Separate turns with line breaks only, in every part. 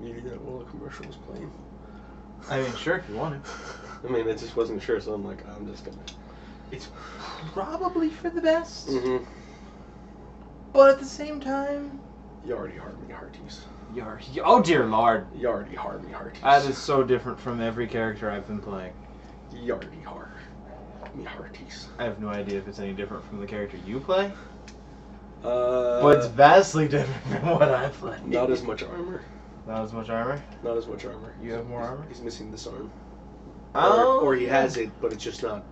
muting that while the commercial was playing.
I mean, sure, if you want to.
I mean, I just wasn't sure, so I'm like, I'm just gonna...
It's probably for the best.
Mm-hmm.
But at the same time...
You already hard me hearties.
Oh, dear Lord.
You already hard me hearties.
That is so different from every character I've been playing.
You already hard me hearties.
I have no idea if it's any different from the character you play.
But
it's vastly different from what I play.
Not as much armor.
Not as much armor?
Not as much armor.
You have more armor?
He's missing this arm.
Oh.
Or he has it, but it's just not...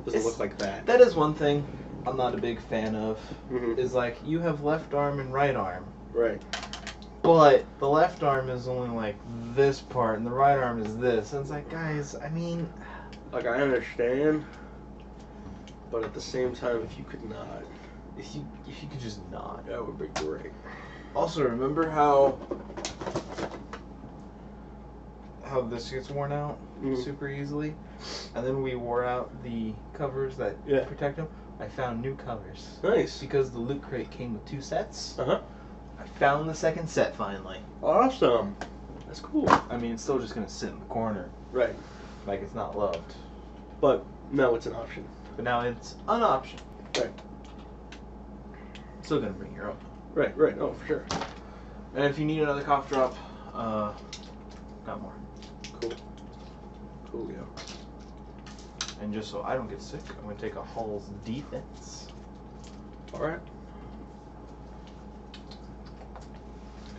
Doesn't look like that.
That is one thing I'm not a big fan of.
Mm-hmm.
Is like, you have left arm and right arm.
Right.
But the left arm is only like this part, and the right arm is this. And it's like, guys, I mean...
Like, I understand, but at the same time, if you could not...
If you could just not.
That would be great.
Also, remember how this gets worn out super easily? And then we wore out the covers that protect them. I found new covers.
Nice.
Because the loot crate came with 2 sets.
Uh-huh.
I found the second set finally.
Awesome. That's cool.
I mean, it's still just going to sit in the corner.
Right.
Like it's not loved.
But now it's an option.
But now it's an option.
Right.
Still going to bring your own.
Right, right. Oh, for sure.
And if you need another cough drop, got more.
Cool. Cool, yeah.
And just so I don't get sick, I'm going to take a Hall's Defense.
Alright.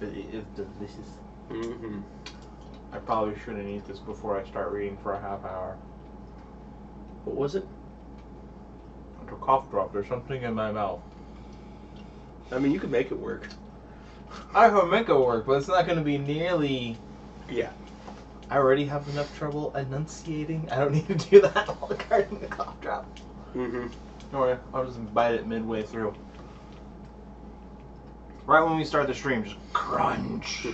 It's delicious.
Mm-hmm.
I probably shouldn't eat this before I start reading for a half hour.
What was it?
It's a cough drop. There's something in my mouth.
I mean, you could make it work.
I can make it work, but it's not going to be nearly...
Yeah.
I already have enough trouble enunciating. I don't need to do that while guarding the cough drop.
Mm-hmm.
Don't worry, I'll just bite it midway through. Right when we start the stream, just crunch.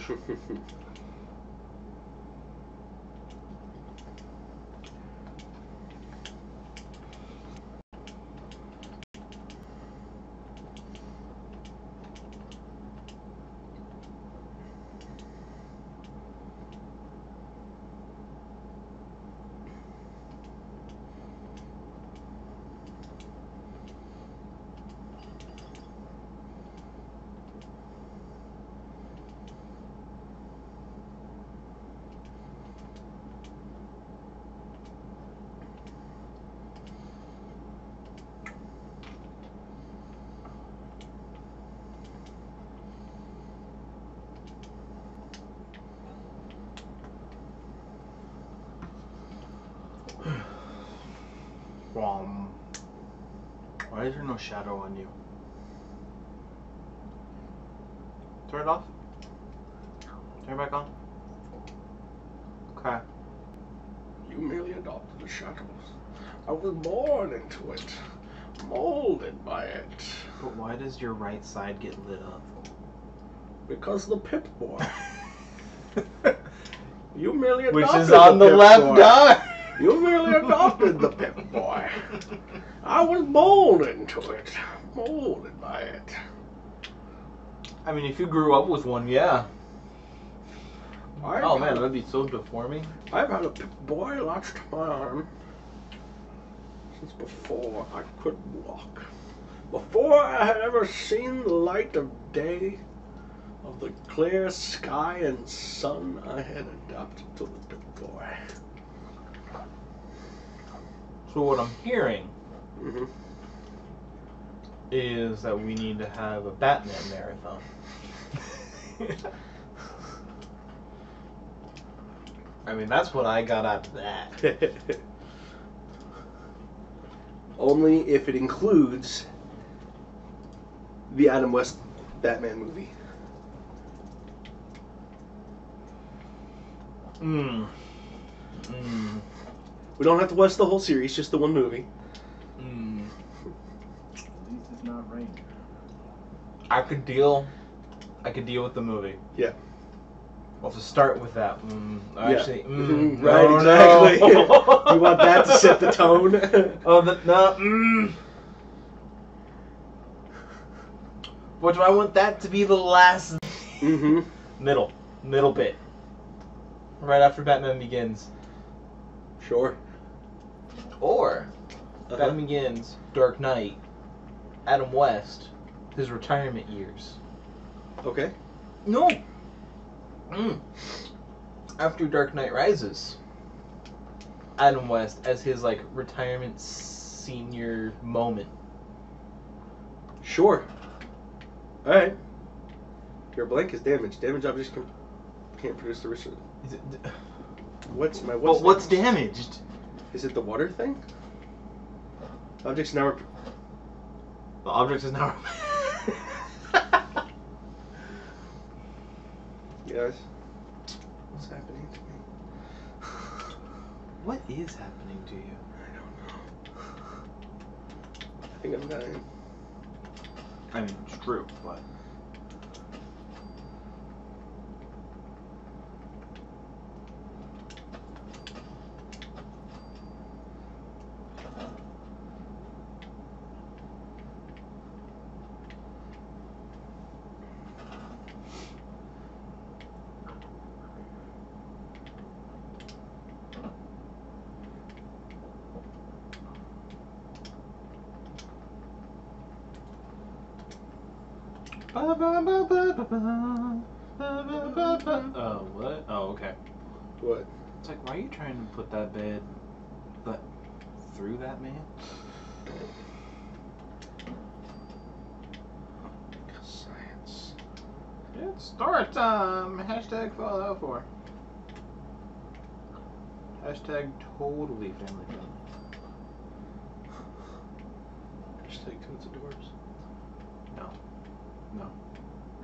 Why is there no shadow on you? Turn it off. Turn it back on. Okay.
You merely adopted the shadows. I was born into it. Molded by it.
But why does your right side get lit up?
Because of the Pip-Boy. You merely adopted
Which is on the left arm.
You merely adopted the Pip-Boy. I was molded into it. Molded by it.
I mean, if you grew up with one, yeah. Oh man, that'd be so deforming.
I've had a Pip-Boy latched to my arm since before I could walk. Before I had ever seen the light of day, of the clear sky and sun, I had adopted to the Pip-Boy.
So what I'm hearing
Mm-hmm.
is that we need to have a Batman marathon. I mean, that's what I got out of that.
Only if it includes the Adam West Batman movie. We don't have to watch the whole series, just the one movie.
At least it's not raining.
I could deal with the movie.
Yeah.
Well, to start with that. Actually,
right,
no,
exactly.
No.
You want that to set the tone?
What do I want that to be the last?
Mm-hmm.
Middle bit. right after Batman Begins.
Sure.
Or Batman Begins, Dark Knight, Adam West, his retirement years.
Okay.
No. After Dark Knight Rises, Adam West as his like retirement senior moment.
Sure. All right. Your blank is damaged. Damaged objects can't produce the research.
Is it,
What's
damaged?
Is it the water thing? Objects now.
The object is now.
Yes. What's happening to me?
What is happening to you?
I don't know. I think I'm dying.
I mean, it's true, but. Oh, what? Oh, okay.
What?
It's like, why are you trying to put that bed through that man?
Science.
It's story time! Hashtag Fallout 4. Hashtag totally family friendly.
Hashtag toads adorbs.
No. No.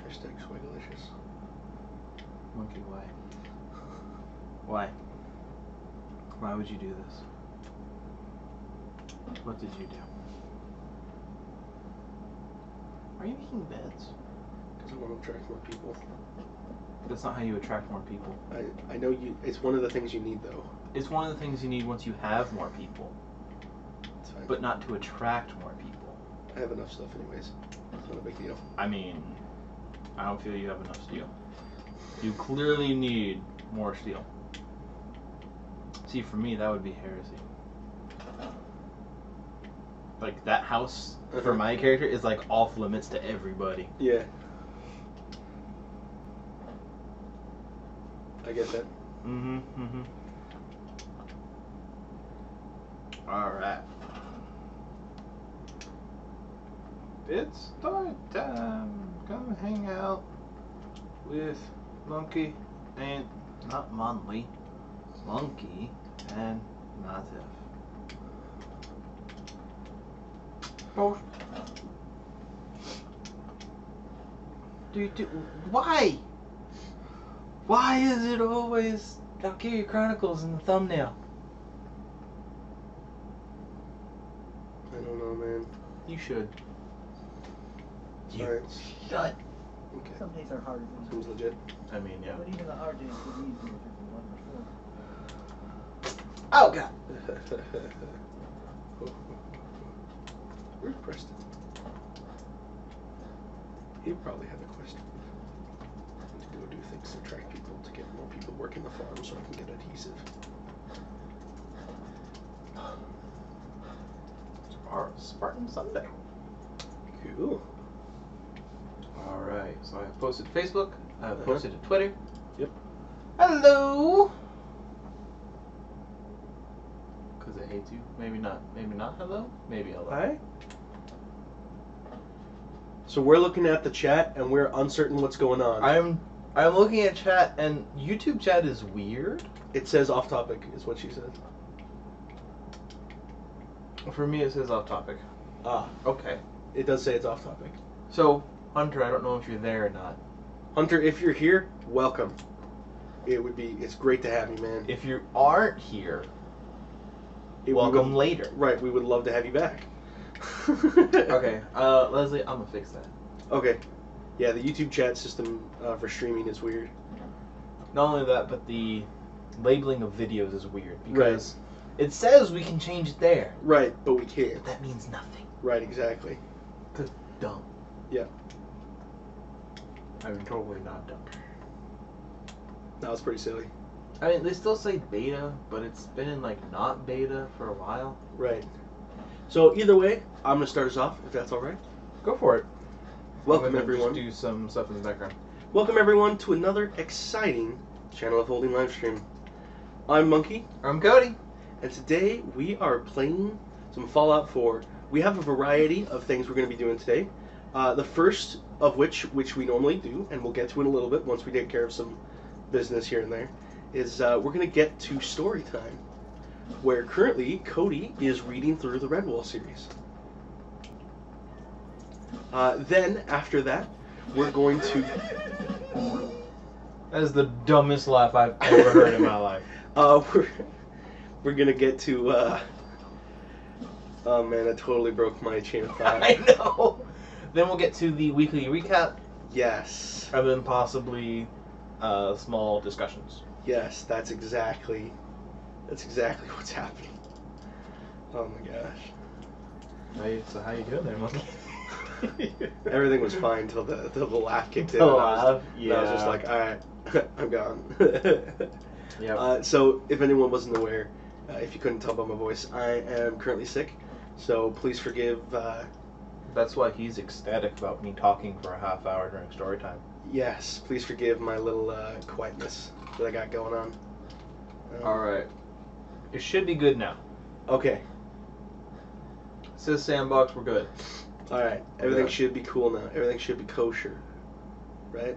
Hashtag swigalicious.
Monkey, why? Why? Why would you do this? What did you do? Are you making beds?
Because I want to attract more people.
That's not how you attract more people.
I know you. It's one of the things you need, though.
It's one of the things you need once you have more people.
It's fine.
But not to attract more people.
I have enough stuff anyways. It's not a big deal.
I mean, I don't feel you have enough steel. You clearly need more steel. See, for me, that would be heresy. Like, that house, for my character, is like off limits to everybody.
Yeah. I get that.
Alright. It's start time. Come hang out with Monkey and not Monley. Monkey and Natif. Oh. Dude, why? Why is it always Valkyria Chronicles in the thumbnail?
I don't know, man.
You should.
Alright.
Shut.
Okay.
Some days are harder than
Seems legit.
I mean, yeah.
But even the hard days could be easier if you won before.
Oh, God.
Where's Preston? He probably had a question. I need to go do things to attract people, to get more people working the farm so I can get adhesive.
Spartan Sunday.
Cool.
Alright, so I have posted to Facebook, I have posted to Twitter.
Yep.
Hello! Because I hate you. Maybe not. Maybe not hello? Maybe hello.
Hi. So we're looking at the chat and we're uncertain what's going on.
I'm looking at chat and YouTube chat is weird.
It says off topic is what she said.
For me it says off topic.
Ah.
Okay.
It does say it's off topic.
So, Hunter, I don't know if you're there or not.
Hunter, if you're here, welcome. It's great to have you, man.
If you aren't here, welcome later.
Right, we would love to have you back.
Okay, Leslie, I'm gonna fix that.
Okay. Yeah, the YouTube chat system for streaming is weird.
Not only that, but the labeling of videos is weird because it says we can change it there.
Right, but we can't.
But that means nothing.
Right, exactly.
Cause dumb.
Yeah.
I mean, totally not dumb.
That was pretty silly.
I mean, they still say beta, but it's been in like not beta for a while.
Right. So either way, I'm gonna start us off if that's all right.
Go for it.
Welcome everyone.
Just do some stuff in the background.
Welcome everyone to another exciting Channel of Holding live stream. I'm Monkey.
I'm Cody.
And today we are playing some Fallout 4. We have a variety of things we're going to be doing today. The first of which we normally do, and we'll get to in a little bit once we take care of some business here and there, is we're going to get to story time, where currently Cody is reading through the Redwall series. Then, after that, we're going to...
That is the dumbest laugh I've ever heard in my life.
We're going to get to... Oh man, I totally broke my chain of thought.
I know! Then we'll get to the weekly recap.
Yes.
And then possibly small discussions.
Yes, that's exactly what's happening. Oh my gosh.
Hey, so how you doing there, Monkey?
Everything was fine till the laugh kicked in.
The
and
laugh? Yeah.
I was just like, alright, I'm gone.
Yep.
So, if anyone wasn't aware, if you couldn't tell by my voice, I am currently sick. So please forgive.
That's why he's ecstatic about me talking for a half hour during story time.
Yes, please forgive my little quietness that I got going on.
Alright. It should be good now.
Okay.
It says sandbox, we're good.
Alright, everything
Okay.
should be cool now. Everything should be kosher. Right?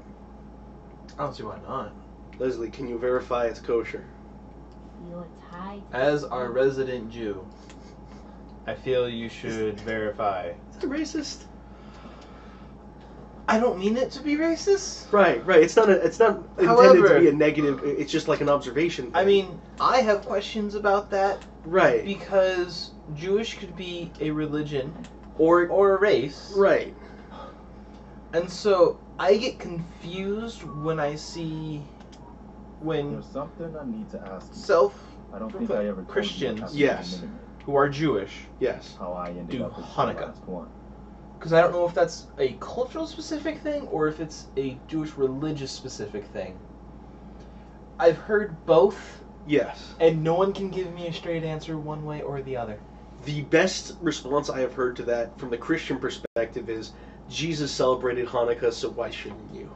I don't see why not.
Leslie, can you verify it's kosher?
As our resident Jew, I feel you should verify.
Is that racist?
I don't mean it to be racist.
Right. It's not intended
However,
to be a negative. It's just like an observation thing.
I mean, I have questions about that.
Right.
Because Jewish could be a religion
Or
a race.
right.
And so I get confused when I see
There's something I need to ask you.
self-proclaimed
I don't think I ever told you
Christians
what happened
Yes.
to me,
who are Jewish,
Yes.
how I ended
do
up as the
Hanukkah.
last one.
because I don't know if that's a cultural specific thing or if it's a Jewish religious specific thing. I've heard both,
Yes.
and no one can give me a straight answer one way or the other.
The best response I have heard to that from the Christian perspective is Jesus celebrated Hanukkah, so why shouldn't you?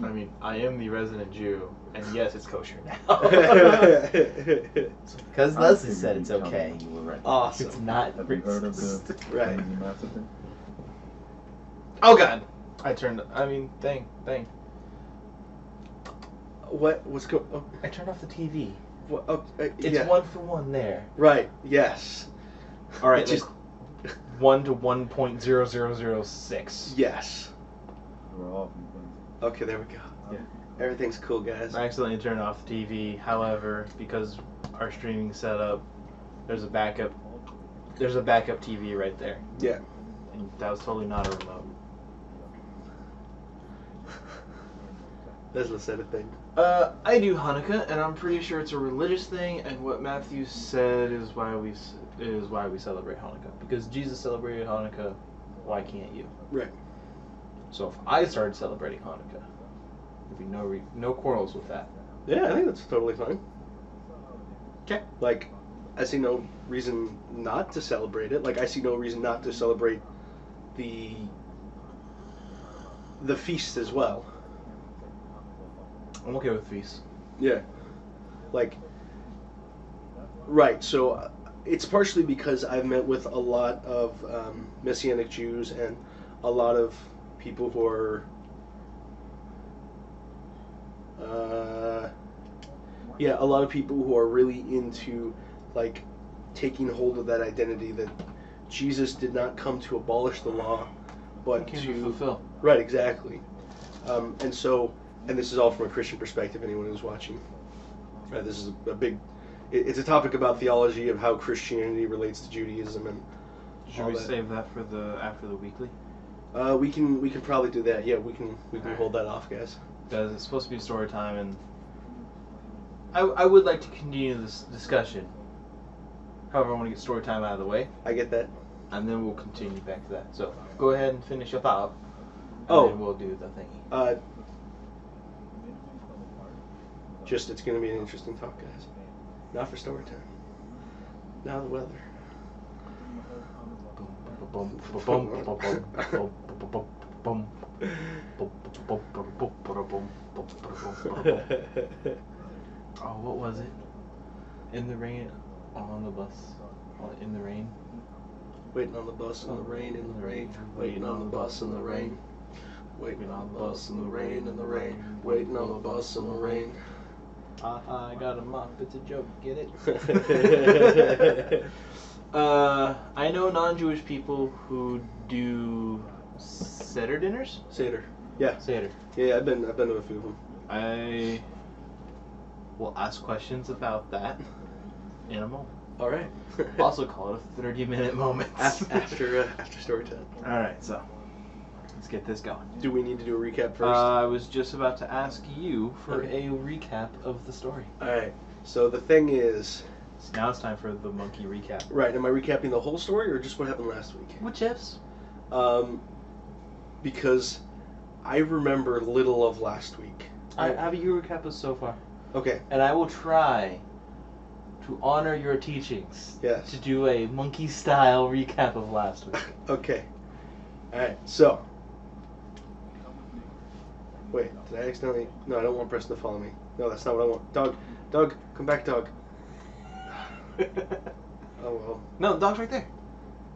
I mean, I am the resident Jew, and yes, it's kosher now. Because
I
Leslie
figured
said it's
you'd tell me
okay.
when you were ready.
Awesome.
It's not
Have you heard of the
racist.
Right.
Kennedy massacre?
Oh god! Thing.
What's going? Oh,
I turned off the TV.
it's
It's 1 for 1 there.
Right. Yes.
Alright,
It just
1 to 1.0006.
yes.
We're off.
Okay, there we go.
Yeah.
Everything's cool, guys.
I accidentally turned off the TV. However, because our streaming setup, there's a backup TV right there.
Yeah.
And that was totally not a remote.
Leslie said a thing.
I do Hanukkah, and I'm pretty sure it's a religious thing. And what Matthew said is why we celebrate Hanukkah, because Jesus celebrated Hanukkah. Why can't you?
Right.
So if I started celebrating Hanukkah, there'd be no quarrels with that.
Yeah, I think that's totally fine.
Okay.
Like, I see no reason not to celebrate it. Like, I see no reason not to celebrate the feast as well.
I'm okay with feasts.
Yeah. Like, right, so it's partially because I've met with a lot of Messianic Jews and a lot of people who are, a lot of people who are really into, like, taking hold of that identity that Jesus did not come to abolish the law, but
He came
to
fulfill.
Right, exactly. And this is all from a Christian perspective, anyone who's watching. This is a big... It's a topic about theology of how Christianity relates to Judaism and
Should
all
we
that.
save that for after the weekly?
We can probably do that. Yeah, we can
Alright.
hold that off, guys.
Because it's supposed to be story time, and I would like to continue this discussion. However, I want to get story time out of the way,
I get that.
and then we'll continue back to that. So go ahead and finish your thought, and
Oh.
then we'll do the thingy.
Just it's going to be an interesting talk, guys. Not for story time. Now the weather.
Oh, what was it? In the rain, on the bus, in the rain.
Waiting on the bus in the rain, in the rain. Waiting on the bus in the rain. Waiting on the bus in the rain, in the rain. Waiting on the bus in the rain.
I got a mop. It's a joke. Get it? I know non-Jewish people who do Seder dinners.
Seder. Yeah.
Seder.
Yeah, I've been to a few of them.
I will ask questions about that in a moment.
All right.
Also call it a 30-minute moment.
after story time.
All right, so let's get this going.
Do we need to do a recap first?
I was just about to ask you for a recap of the story.
All right. So the thing is,
So now it's time for the monkey recap.
right? Am I recapping the whole story or just what happened last week?
Which ifs?
Because I remember little of last week.
How about you recap us so far?
Okay.
And I will try to honor your teachings.
Yes.
To do a monkey-style recap of last week.
Okay. All right. So. Wait. Did I accidentally? No, I don't want Preston to follow me. No, that's not what I want. Doug, come back, Doug. Oh well.
No, the dog's right there.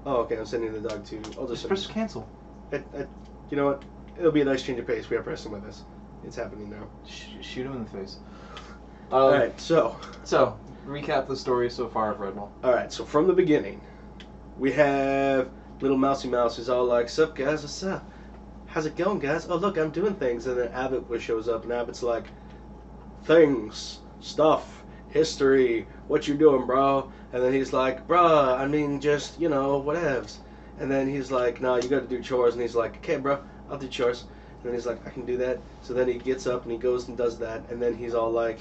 Oh, okay. I'm sending the dog to. I'll
Just
just.
press cancel.
You know what? It'll be a nice change of pace. We have Preston with us. It's happening now.
Shoot him in the face.
All right. So,
recap the story so far of Redwall.
all right. So from the beginning, we have little Mousy Mouse who's all like, "Sup, guys? What's up? How's it going, guys? Oh, look, I'm doing things." And then Abbott shows up, and Abbott's like, "Things, stuff, history. What you doing, bro?" And then he's like, "Bruh, I mean, just whatevs." And then he's like, "No, you got to do chores." And he's like, "Okay, bro, I'll do chores." And then he's like, "I can do that." So then he gets up and he goes and does that. And then he's all like,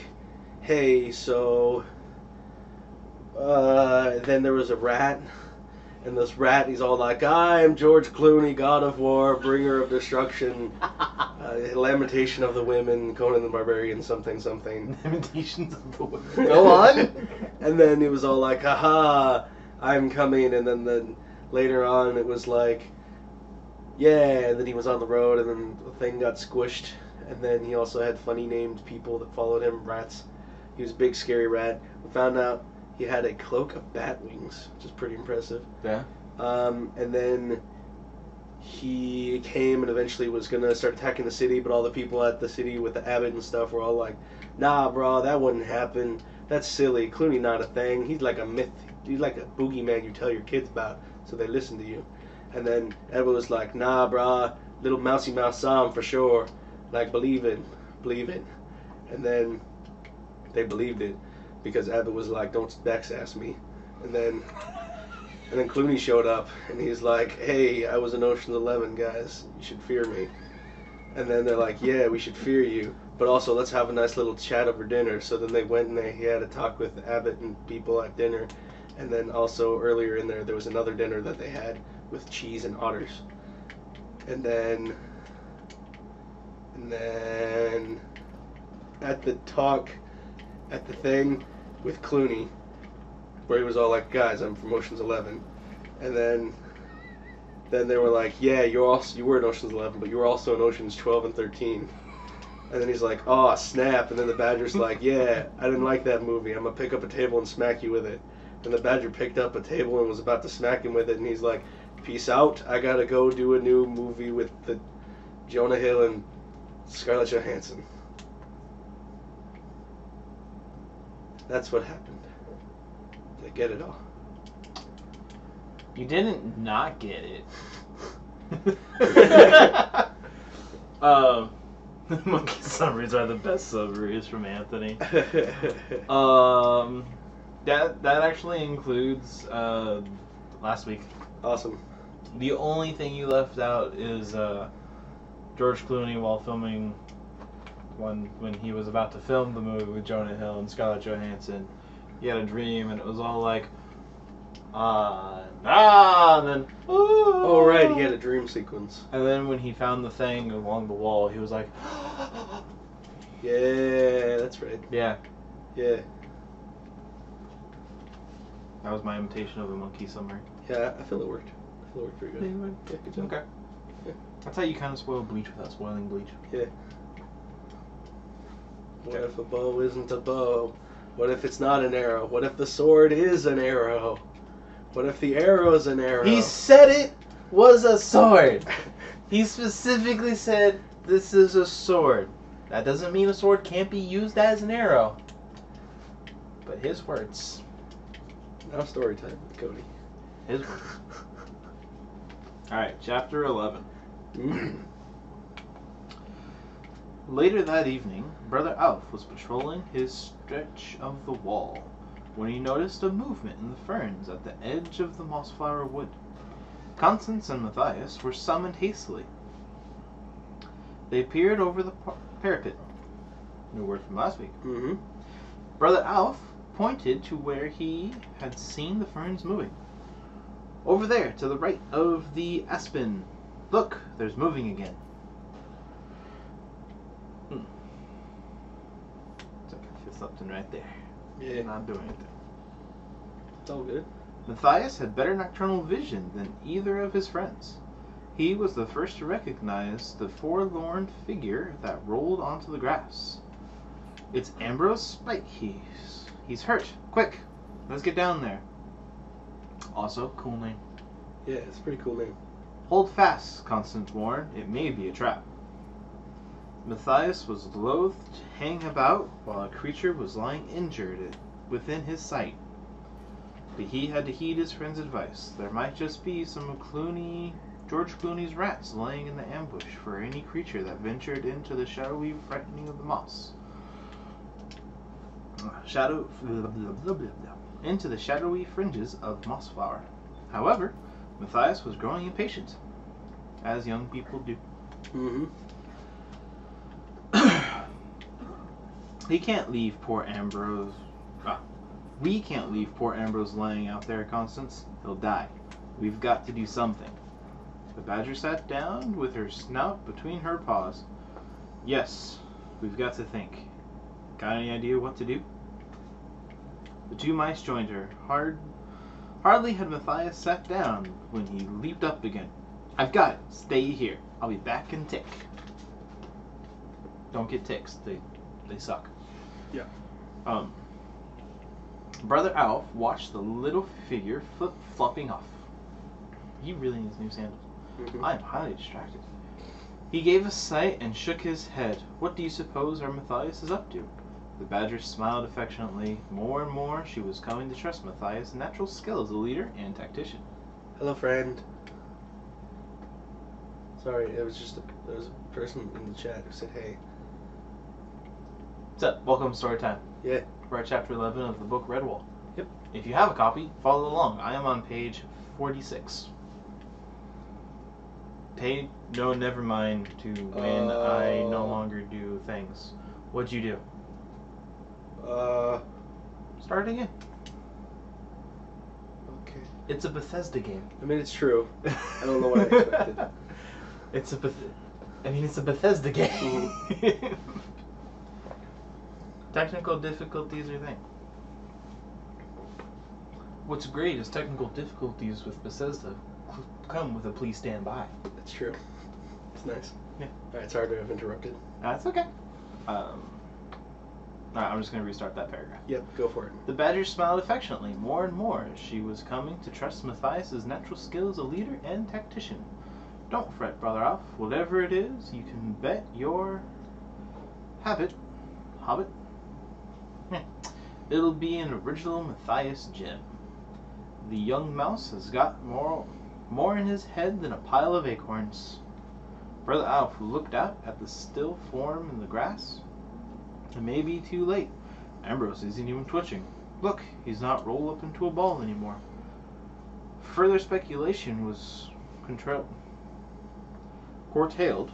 "Hey, so then there was a rat." And this rat, he's all like, "I'm George Clooney, God of War, bringer of destruction, lamentation of the women, Conan the Barbarian, something, something."
Lamentations of the women. Go on.
And then it was all like, "Haha, I'm coming." And then later on, it was like, yeah. And then he was on the road, and then the thing got squished. And then he also had funny named people that followed him, rats. He was a big, scary rat. We found out he had a cloak of bat wings, which is pretty impressive.
Yeah.
And then he came and eventually was going to start attacking the city, but all the people at the city with the Abbott and stuff were all like, "Nah, bro, that wouldn't happen. That's silly. Clooney not a thing. He's like a myth. He's like a boogeyman you tell your kids about, so they listen to you." And then Abbott was like, "Nah, bro, little Mousy Mouse saw him for sure. Like, believe it. And then they believed it because Abbott was like, "Don't backsass me." And then Clooney showed up, and he's like, "Hey, I was in Ocean's 11, guys. You should fear me." And then they're like, "Yeah, we should fear you, but also let's have a nice little chat over dinner." So then they went and he had a talk with Abbott and people at dinner. And then also earlier in there was another dinner that they had with cheese and otters. And then at the thing with Clooney, where he was all like, "Guys, I'm from Ocean's 11," and then they were like, "Yeah, you were in Ocean's 11, but you were also in Ocean's 12 and 13." And then he's like, "Oh, snap!" And then the Badger's like, "Yeah, I didn't like that movie. I'm gonna pick up a table and smack you with it." And the Badger picked up a table and was about to smack him with it, and he's like, "Peace out. I gotta go do a new movie with the Jonah Hill and Scarlett Johansson." That's what happened. Did I get it all?
You didn't not get it. Monkey summaries are the best summaries from Anthony. That actually includes last week.
Awesome.
The only thing you left out is George Clooney while filming when he was about to film the movie with Jonah Hill and Scarlett Johansson. He had a dream and it was all like, and then,
Oh, right, he had a dream sequence.
And then when he found the thing along the wall, he was like,
Yeah, that's right.
Yeah,
Yeah.
that was my imitation of a monkey summary.
Yeah, I feel it worked. I feel it worked pretty good. Yeah, good job.
Okay.
Yeah.
That's how you kind of spoil Bleach without spoiling Bleach.
Yeah. What if a bow isn't a bow? What if it's not an arrow? What if the sword is an arrow? What if the arrow's an arrow?
He said it was a sword. He specifically said this is a sword. That doesn't mean a sword can't be used as an arrow. But his words.
Now story time with Cody.
His words. Alright, chapter 11. Later that evening, Brother Alf was patrolling his stretch of the wall when he noticed a movement in the ferns at the edge of the mossflower wood. Constance and Matthias were summoned hastily. They peered over the parapet. New word from last week.
Mm-hmm.
Brother Alf pointed to where he had seen the ferns moving. Over there, to the right of the aspen. Look, there's moving again. It's like I feel something right there.
Yeah.
Not doing anything.
It's all good.
Matthias had better nocturnal vision than either of his friends. He was the first to recognize the forlorn figure that rolled onto the grass. It's Ambrose Spike. He's hurt. Quick, let's get down there. Also, cool name.
Yeah, it's a pretty cool name.
Hold fast, Constance warned. It may be a trap. Matthias was loath to hang about while a creature was lying injured within his sight. But he had to heed his friend's advice. There might just be some of George Clooney's rats laying in the ambush for any creature that ventured into the shadowy frightening of the moss. Into the shadowy fringes of mossflower. However, Matthias was growing impatient, as young people do.
Mm-hmm.
He can't leave poor Ambrose. We can't leave poor Ambrose laying out there, Constance. He'll die. We've got to do something. The badger sat down with her snout between her paws. Yes, we've got to think. Got any idea what to do? The two mice joined her. Hardly had Matthias sat down when he leaped up again. I've got it. Stay here. I'll be back in tick. Don't get ticks. They suck.
Yeah.
Brother Alf watched the little figure flopping off. He really needs new sandals.
Mm-hmm.
I am highly distracted. He gave a sigh and shook his head. What do you suppose our Matthias is up to? The badger smiled affectionately. More and more, she was coming to trust Matthias' natural skill as a leader and tactician.
Hello, friend. Sorry, there was a person in the chat who said, hey.
What's up? Welcome to Story Time.
Yeah.
We're at chapter 11 of the book Redwall.
Yep.
If you have a copy, follow along. I am on page 46. Pay never mind to when I no longer do things. What'd you do? Start again.
Okay.
It's a Bethesda game.
I mean, it's true. I don't know what I expected.
It's a Bethesda game. Technical difficulties are thing. What's great is technical difficulties with Bethesda come with a please stand by.
That's true. It's nice.
Yeah.
Alright, sorry to have interrupted.
That's okay. Alright, I'm just going to restart that paragraph.
Yep, go for it.
The badger smiled affectionately. More and more, she was coming to trust Matthias' natural skill as a leader and tactician. Don't fret, Brother Alf. Whatever it is, you can bet your hobbit. It'll be an original Matthias gem. The young mouse has got more in his head than a pile of acorns. Brother Alf looked out at the still form in the grass. It may be too late. Ambrose isn't even twitching. Look, he's not rolled up into a ball anymore. Further speculation was curtailed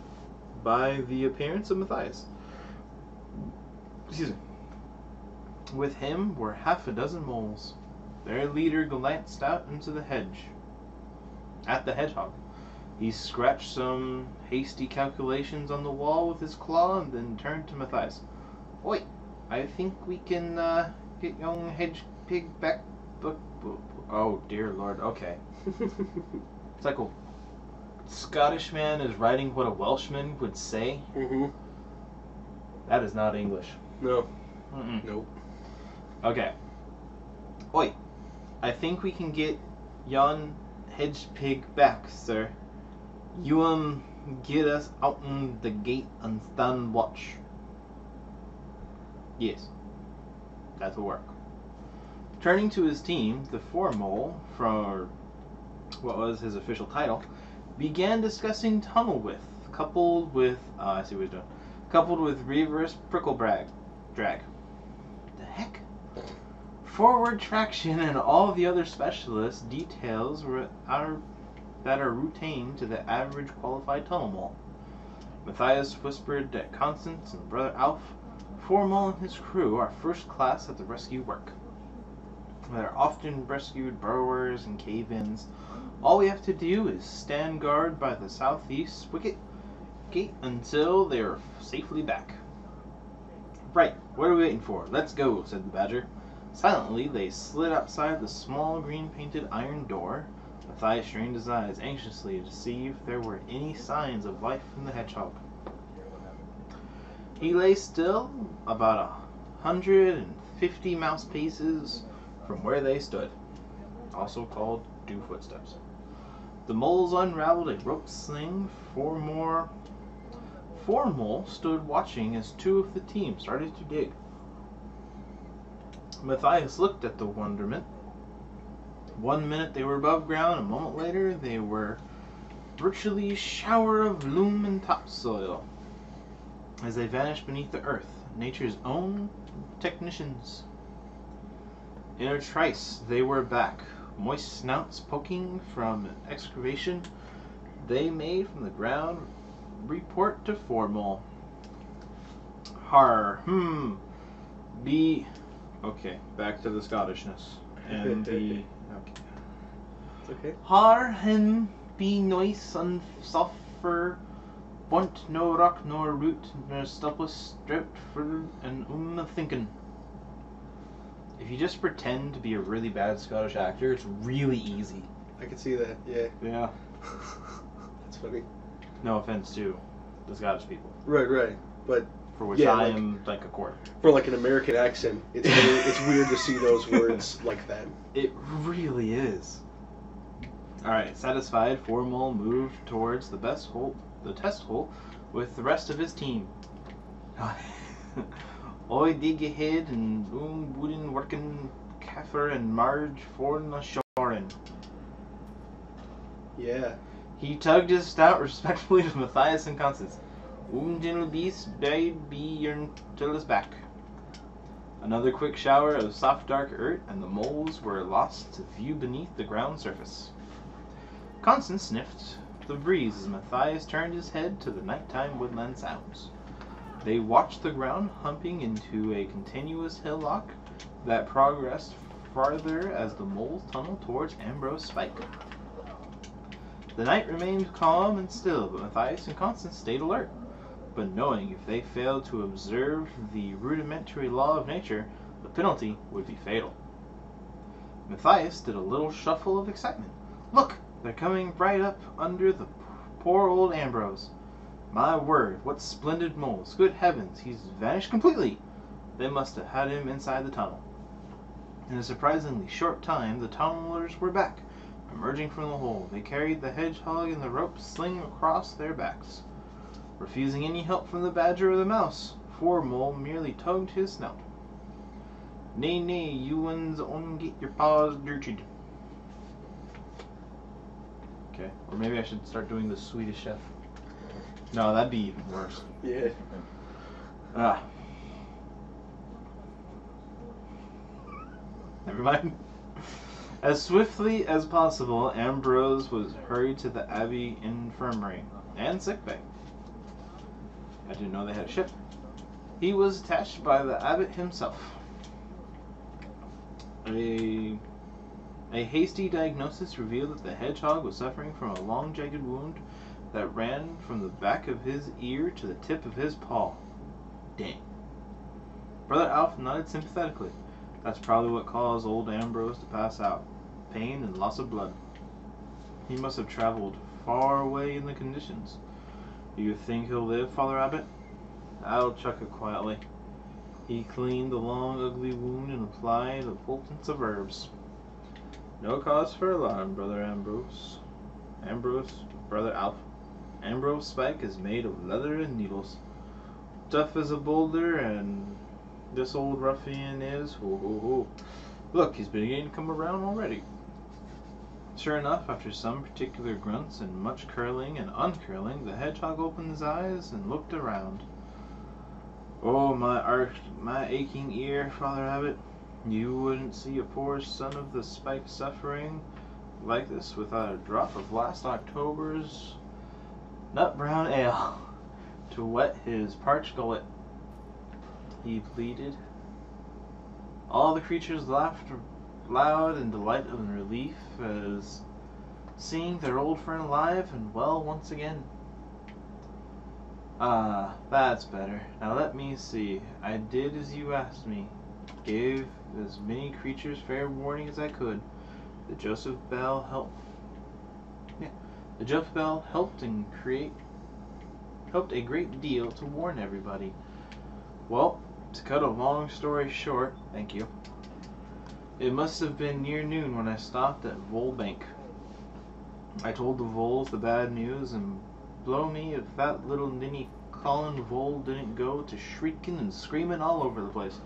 by the appearance of Matthias. Excuse me. With him were half a dozen moles. Their leader glanced out into the hedge. At the hedgehog. He scratched some hasty calculations on the wall with his claw and then turned to Matthias. Oi, I think we can get young Hedge Pig back. Oh dear Lord. Okay. It's like a Scottish man is writing what a Welshman would say.
Mm-hmm.
That is not English.
No.
Mm-mm.
Nope.
Okay. Oi. I think we can get yon Hedge Pig back, sir. You get us out in the gate and stand watch. Yes. That'll work. Turning to his team, the Formole, for what was his official title, began discussing tunnel width, coupled with I see what he's doing. Coupled with reverse prickle drag. The heck? Forward traction and all the other specialist details that are routine to the average qualified tunnel mole. Matthias whispered that Constance and Brother Alf, Formole and his crew, are first class at the rescue work. They're often rescued burrowers and cave-ins. All we have to do is stand guard by the southeast wicket gate until they're safely back. Right, what are we waiting for? Let's go, said the Badger. Silently, they slid outside the small green-painted iron door. Matthias strained his eyes anxiously to see if there were any signs of life in the hedgehog. He lay still, about 150 mouse paces from where they stood, also called dew footsteps. The moles unraveled a rope sling. Formole stood watching as two of the team started to dig. Matthias looked at the wonderment. 1 minute they were above ground, a moment later they were virtually a shower of loam and topsoil. As they vanished beneath the earth, nature's own technicians. In a trice they were back, moist snouts poking from an excavation they made from the ground. Report to Formole. Har, be... Okay, back to the Scottishness. And the... Okay.
It's okay.
Har him be nice and suffer, want no rock nor root, nor stubbless stripped for and thinking. If you just pretend to be a really bad Scottish actor, it's really easy.
I can see that, yeah.
Yeah.
That's funny.
No offense to the Scottish people.
Right. But
For which
yeah,
I
like,
am like a quarter.
for like an American accent, it's weird to see those words like that.
It really is. Alright, satisfied, Formole moved towards the test hole with the rest of his team. Oi dig ahead and wooden working Kaffir and Marge for the shoring.
Yeah.
He tugged his stout respectfully to Matthias and Constance. Gentle beast, bide be your till his back. Another quick shower of soft dark earth, and the moles were lost to view beneath the ground surface. Constance sniffed the breeze as Matthias turned his head to the nighttime woodland sounds. They watched the ground humping into a continuous hillock that progressed farther as the moles tunneled towards Ambrose Spike. The night remained calm and still, but Matthias and Constance stayed alert. But knowing if they failed to observe the rudimentary law of nature, the penalty would be fatal. Matthias did a little shuffle of excitement. Look! They're coming right up under the poor old Ambrose. My word, what splendid moles. Good heavens, he's vanished completely. They must have had him inside the tunnel. In a surprisingly short time, the tunnelers were back. Emerging from the hole, they carried the hedgehog and the rope sling across their backs. Refusing any help from the badger or the mouse, Formole merely tugged his snout. Nay, you ones on get your paws dirtied. Okay, or maybe I should start doing the Swedish Chef. No, that'd be even worse.
Yeah.
Never mind. As swiftly as possible, Ambrose was hurried to the Abbey infirmary and sickbay. I didn't know they had a ship. He was attached by the abbot himself. A hasty diagnosis revealed that the hedgehog was suffering from a long jagged wound that ran from the back of his ear to the tip of his paw. Dang. Brother Alf nodded sympathetically. That's probably what caused old Ambrose to pass out. Pain and loss of blood. He must have traveled far away in the conditions. Do you think he'll live, Father Abbot? Al chuckled quietly. He cleaned the long, ugly wound and applied a poultice of herbs. No cause for alarm, Brother Ambrose. Brother Alf. Ambrose Spike is made of leather and needles. Tough as a boulder, and this old ruffian is. Ho, ho, ho. Look, he's beginning to come around already. Sure enough, after some particular grunts and much curling and uncurling, the hedgehog opened his eyes and looked around. Oh, my aching ear, Father Abbot. You wouldn't see a poor son of the Spike suffering like this without a drop of last October's nut brown ale to wet his parched gullet. He pleaded. All the creatures laughed loud in delight and relief as seeing their old friend alive and well once again. Ah, that's better. Now let me see. I did as you asked me. Gave as many creatures fair warning as I could. The Joseph Bell helped a great deal to warn everybody. Well, to cut a long story short, thank you. It must have been near noon when I stopped at Vole Bank. I told the voles the bad news, and blow me if that little ninny Colin Vole didn't go to shrieking and screaming all over the place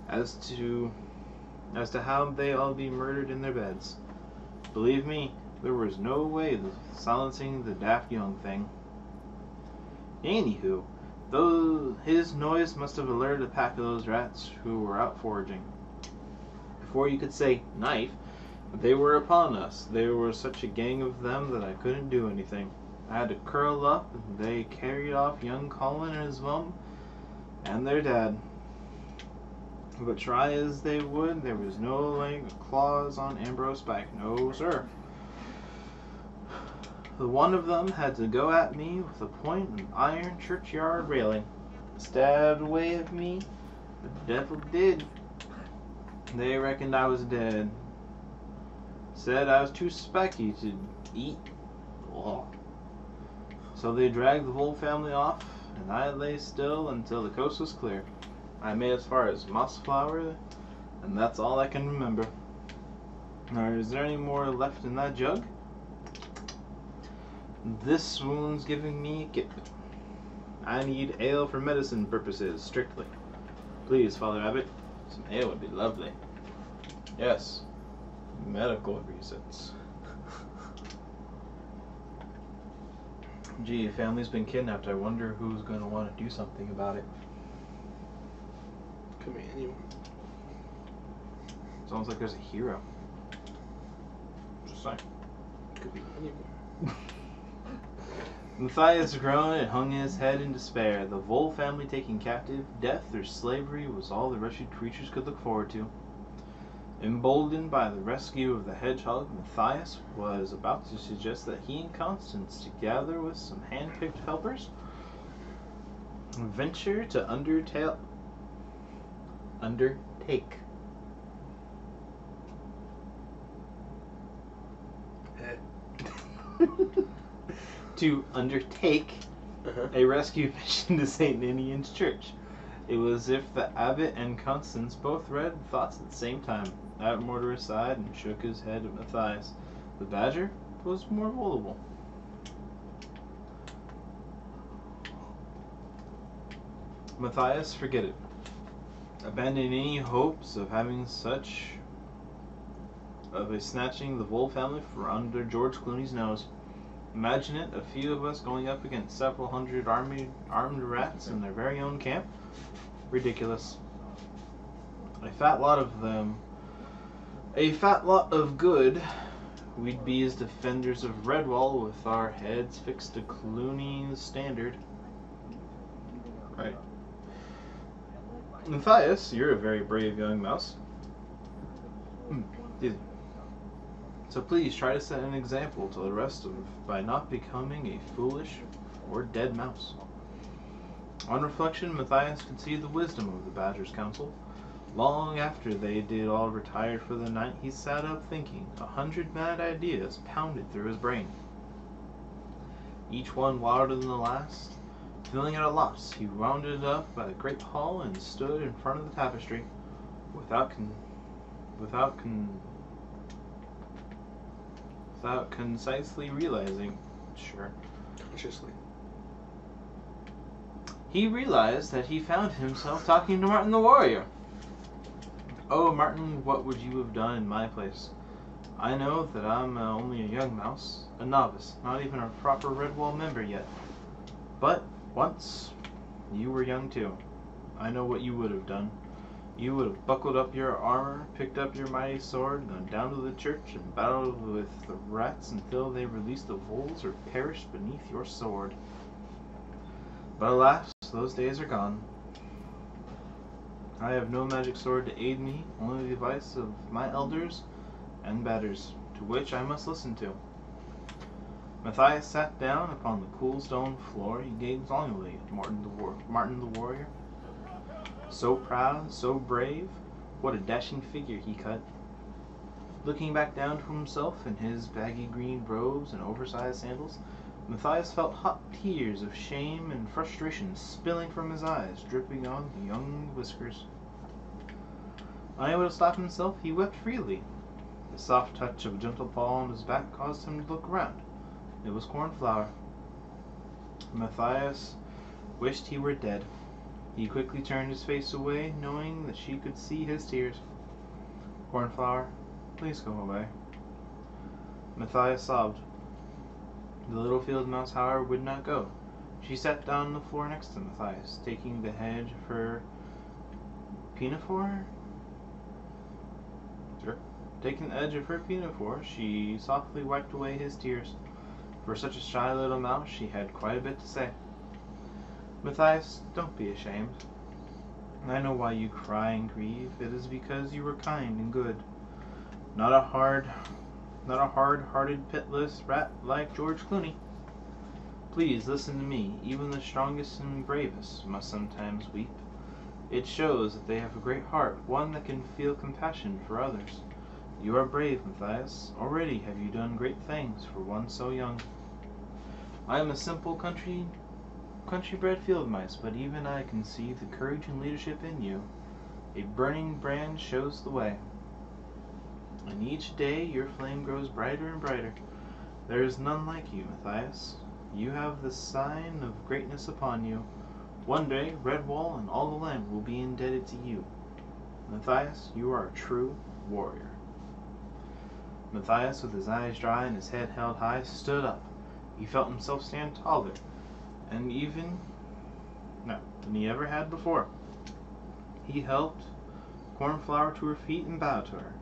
as to how they all be murdered in their beds. Believe me, there was no way of silencing the daft young thing. Anywho, though his noise must have alerted a pack of those rats who were out foraging. Before you could say knife, they were upon us. There was such a gang of them that I couldn't do anything. I had to curl up, and they carried off young Colin and his mum and their dad. But try as they would, there was no laying claws on Ambrose Spike. No, sir. The one of them had to go at me with a point of iron churchyard railing. Stabbed away at me. The devil did. They reckoned I was dead. Said I was too spiky to eat. Oh. So they dragged the whole family off, and I lay still until the coast was clear. I made as far as Mossflower, and that's all I can remember. Now, is there any more left in that jug? This wound's giving me a kip. I need ale for medicine purposes, strictly. Please, Father Abbot, some ale would be lovely. Yes, medical reasons. Gee, family's been kidnapped. I wonder who's going to want to do something about it.
Could be anyone.
Sounds like there's a hero. Just saying.
Could be anyone.
Matthias groaned and hung his head in despair. The Vole family taken captive, death or slavery was all the wretched creatures could look forward to. Emboldened by the rescue of the hedgehog, Matthias was about to suggest that he and Constance, together with some hand-picked helpers, venture to undertake a rescue mission to St. Ninian's Church. It was as if the abbot and Constance both read thoughts at the same time. Mortimer sighed and shook his head at Matthias. The badger was more voluble. Matthias, forget it. Abandon any hopes of having snatching the Vole family from under George Clooney's nose. Imagine it, a few of us going up against several hundred armed rats in their very own camp. Ridiculous. A fat lot of good. We'd be as defenders of Redwall with our heads fixed to Clooney's standard. Right. Matthias, you're a very brave young mouse. So please try to set an example to the rest of by not becoming a foolish or dead mouse. On reflection, Matthias could see the wisdom of the Badger's counsel. Long after they did all retire for the night, he sat up thinking. 100 mad ideas pounded through his brain, each one wilder than the last. Feeling at a loss, he rounded up by the great hall and stood in front of the tapestry, without concisely realizing. Sure.
Consciously.
He realized that he found himself talking to Martin the Warrior. Oh, Martin, what would you have done in my place? I know that I'm only a young mouse, a novice, not even a proper Redwall member yet. But once, you were young too. I know what you would have done. You would have buckled up your armor, picked up your mighty sword, gone down to the church, and battled with the rats until they released the voles or perished beneath your sword. But alas, those days are gone. I have no magic sword to aid me, only the advice of my elders and betters, to which I must listen to. Matthias sat down upon the cool stone floor. He gazed longingly at Martin the Warrior. So proud, so brave, what a dashing figure he cut. Looking back down to himself in his baggy green robes and oversized sandals, Matthias felt hot tears of shame and frustration spilling from his eyes, dripping on the young whiskers. Unable to stop himself, he wept freely. The soft touch of a gentle paw on his back caused him to look around. It was Cornflower. Matthias wished he were dead. He quickly turned his face away, knowing that she could see his tears. Cornflower, please go away. Matthias sobbed. The little field mouse, however, would not go. She sat down on the floor next to Matthias, taking the edge of her pinafore. Sure. Taking the edge of her pinafore, she softly wiped away his tears. For such a shy little mouse, she had quite a bit to say. Matthias, don't be ashamed. I know why you cry and grieve. It is because you were kind and good. Not a hard-hearted, pitiless rat like George Clooney. Please listen to me. Even the strongest and bravest must sometimes weep. It shows that they have a great heart, one that can feel compassion for others. You are brave, Matthias. Already have you done great things for one so young. I am a simple country-bred field mice, but even I can see the courage and leadership in you. A burning brand shows the way. And each day your flame grows brighter and brighter. There is none like you, Matthias. You have the sign of greatness upon you. One day, Redwall and all the land will be indebted to you. Matthias, you are a true warrior. Matthias, with his eyes dry and his head held high, stood up. He felt himself stand taller than he ever had before. He helped Cornflower to her feet and bowed to her.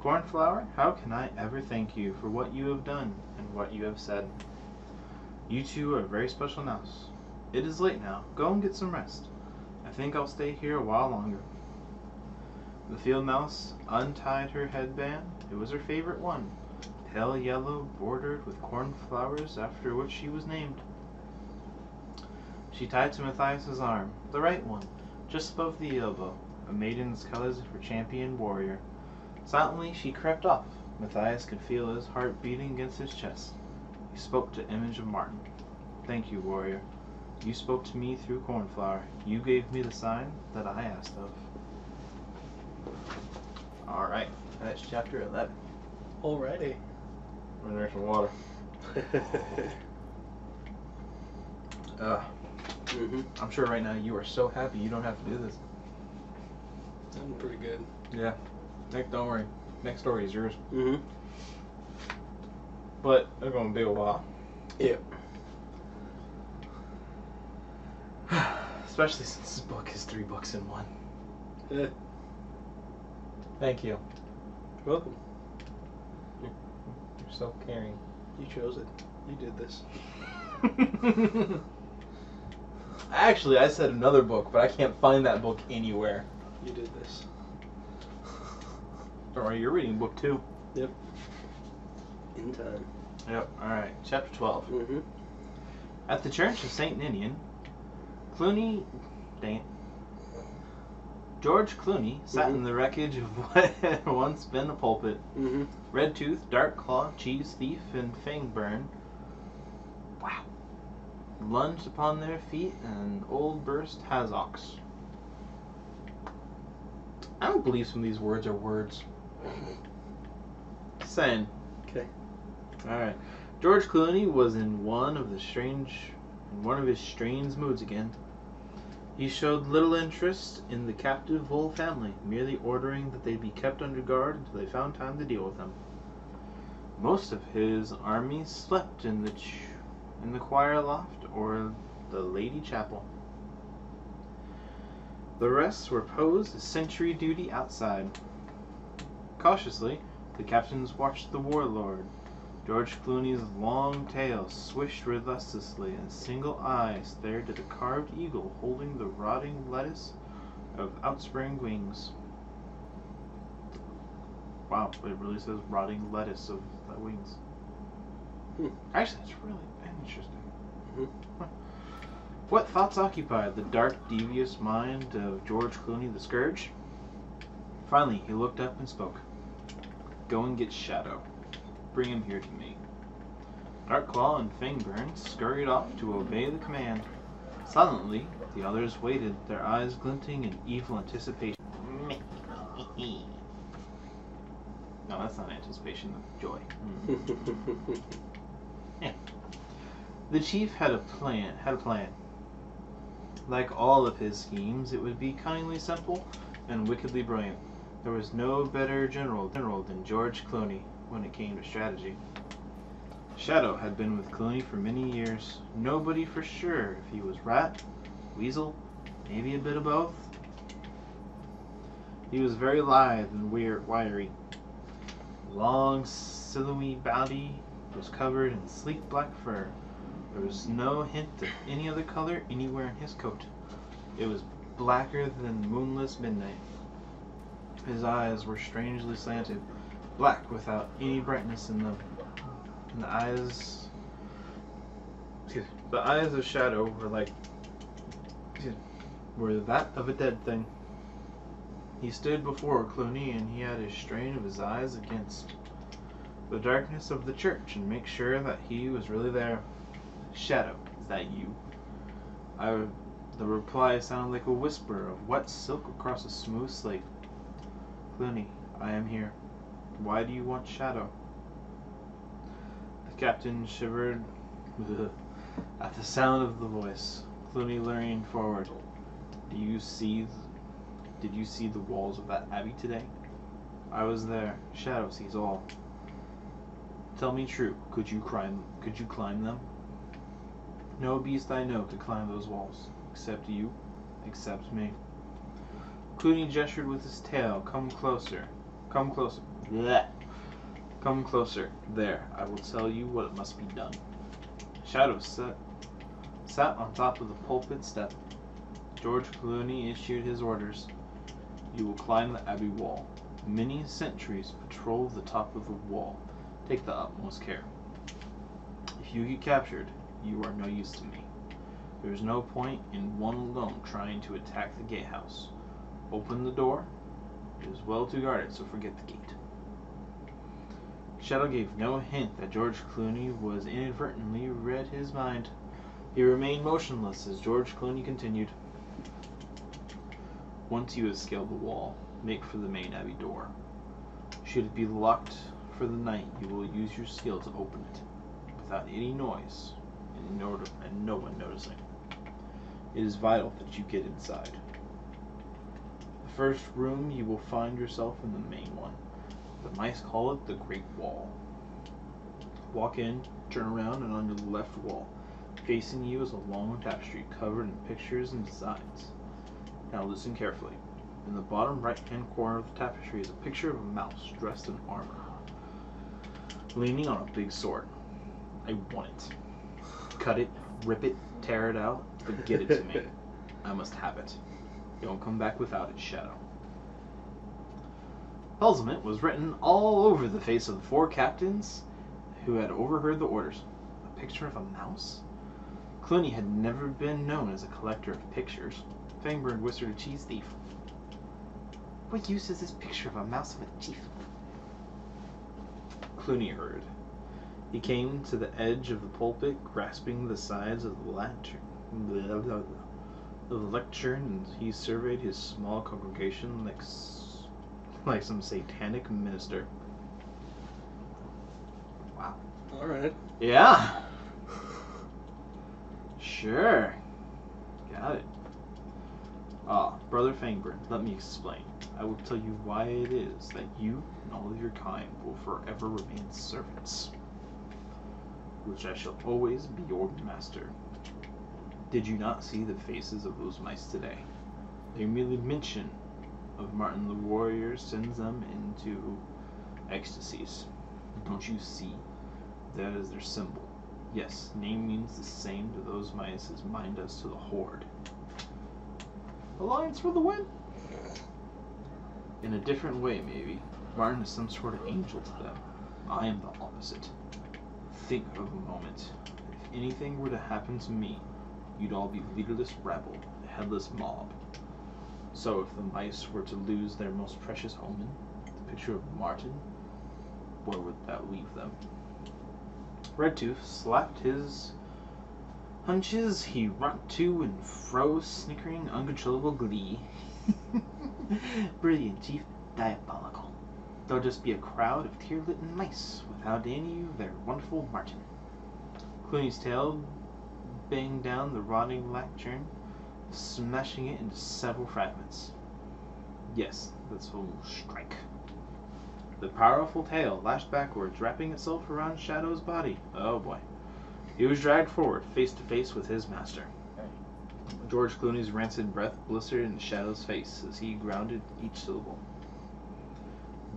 Cornflower, how can I ever thank you for what you have done and what you have said? You two are a very special mouse. It is late now. Go and get some rest. I think I'll stay here a while longer. The field mouse untied her headband. It was her favorite one, pale yellow, bordered with cornflowers, after which she was named. She tied to Matthias's arm, the right one, just above the elbow, a maiden's colors of her champion warrior. Silently she crept off. Matthias could feel his heart beating against his chest. He spoke to Image of Martin. Thank you, warrior. You spoke to me through Cornflower. You gave me the sign that I asked of. Alright, that's chapter 11.
Alrighty.
We're there some water. I'm sure right now you are so happy you don't have to do this.
I'm pretty good.
Yeah. Nick, don't worry. Next story is yours. But they're going to be a while.
Yep.
Especially since this book is 3 books in one.
Yeah.
Thank you.
You're welcome.
You're so caring.
You chose it. You did this.
Actually, I said another book, but I can't find that book anywhere.
You did this.
Don't worry, you're reading book 2.
Yep. In time.
Yep. Alright, chapter 12. At the church of St. Ninian, Clooney, dang it. George Clooney sat in the wreckage of what had once been a pulpit.
Mm-hmm.
Red Tooth, Dark Claw, Cheese Thief, and Fangburn, wow, lunged upon their feet and old burst Hazox. I don't believe some of these words are words. Saying.
Okay.
Alright. George Clooney was in one of his strange moods again. He showed little interest in the captive Vole family, merely ordering that they be kept under guard until they found time to deal with them. Most of his army slept in the choir loft or the Lady Chapel. The rest were posed as sentry duty outside. Cautiously, the captains watched the warlord. George Clooney's long tail swished restlessly, and a single eye stared at a carved eagle holding the rotting lettuce of outspreading wings. Wow, it really says rotting lettuce of the wings. Actually, that's really interesting.
Mm-hmm.
What thoughts occupied the dark, devious mind of George Clooney the Scourge? Finally, he looked up and spoke. Go and get Shadow. Bring him here to me. Darkclaw and Fangburn scurried off to obey the command. Silently, the others waited, their eyes glinting in evil anticipation. No, that's not anticipation, that's joy. Yeah. The chief had a plan. Like all of his schemes, it would be cunningly simple and wickedly brilliant. There was no better general than George Clooney when it came to strategy. Shadow had been with Clooney for many years. Nobody for sure if he was rat, weasel, maybe a bit of both. He was very lithe and wiry. Long, sinewy body was covered in sleek black fur. There was no hint of any other color anywhere in his coat. It was blacker than moonless midnight. His eyes were strangely slanted, black without any brightness in them. And the eyes of Shadow were that of a dead thing. He stood before Clooney, and he had a strain of his eyes against the darkness of the church and make sure that he was really there. Shadow, is that you? The reply sounded like a whisper of wet silk across a smooth slate. Clooney, I am here. Why do you want Shadow? The captain shivered at the sound of the voice. Clooney leaned forward. Did you see the walls of that abbey today? I was there. Shadow sees all. Tell me true. Could you climb them? No beast I know could climb those walls. Except you. Except me. Clooney gestured with his tail. Come closer. Come closer. Blech. Come closer. There. I will tell you what must be done. Shadow sat on top of the pulpit step. George Clooney issued his orders. You will climb the abbey wall. Many sentries patrol the top of the wall. Take the utmost care. If you get captured, you are no use to me. There is no point in one alone trying to attack the gatehouse. Open the door. It is well to guard it, so forget the gate. Shadow gave no hint that George Clooney was inadvertently read his mind. He remained motionless as George Clooney continued. Once you have scaled the wall, make for the main abbey door. Should it be locked for the night, you will use your skill to open it, without any noise, and no one noticing. It is vital that you get inside. The first room you will find yourself in the main one. The mice call it the Great Wall. Walk in, turn around, and on your left wall, facing you is a long tapestry covered in pictures and designs. Now listen carefully. In the bottom right-hand corner of the tapestry is a picture of a mouse dressed in armor, leaning on a big sword. I want it. Cut it, rip it, tear it out, but get it to me. I must have it. Don't come back without it, Shadow. Puzzlement was written all over the face of the four captains who had overheard the orders. A picture of a mouse? Clooney had never been known as a collector of pictures. Fangburn whispered a cheese thief. What use is this picture of a mouse of a chief? Clooney heard. He came to the edge of the pulpit, grasping the sides of the lectern, and he surveyed his small congregation like some satanic minister. Wow.
All right.
Yeah. Sure. Got it. Brother Fangburn, let me explain. I will tell you why it is that you and all of your kind will forever remain servants, which I shall always be your master. Did you not see the faces of those mice today? Their merely mention of Martin the Warrior sends them into ecstasies. Don't you see? That is their symbol. Yes, name means the same to those mice as mine does to the Horde. Alliance for the win? In a different way, maybe. Martin is some sort of angel to them. I am the opposite. Think of a moment. If anything were to happen to me, you'd all be leaderless rabble, a headless mob. So if the mice were to lose their most precious omen, the picture of Martin, where would that leave them? Redtooth slapped his hunches. He rocked to and fro, snickering uncontrollable glee. Brilliant, Chief. Diabolical. There'll just be a crowd of tear-litten mice without any of their wonderful Martin. Clooney's tail banged down the rotting lectern, smashing it into several fragments. Yes, this will strike. The powerful tail lashed backwards, wrapping itself around Shadow's body. Oh boy. He was dragged forward, face to face with his master. George Clooney's rancid breath blistered in Shadow's face as he grounded each syllable.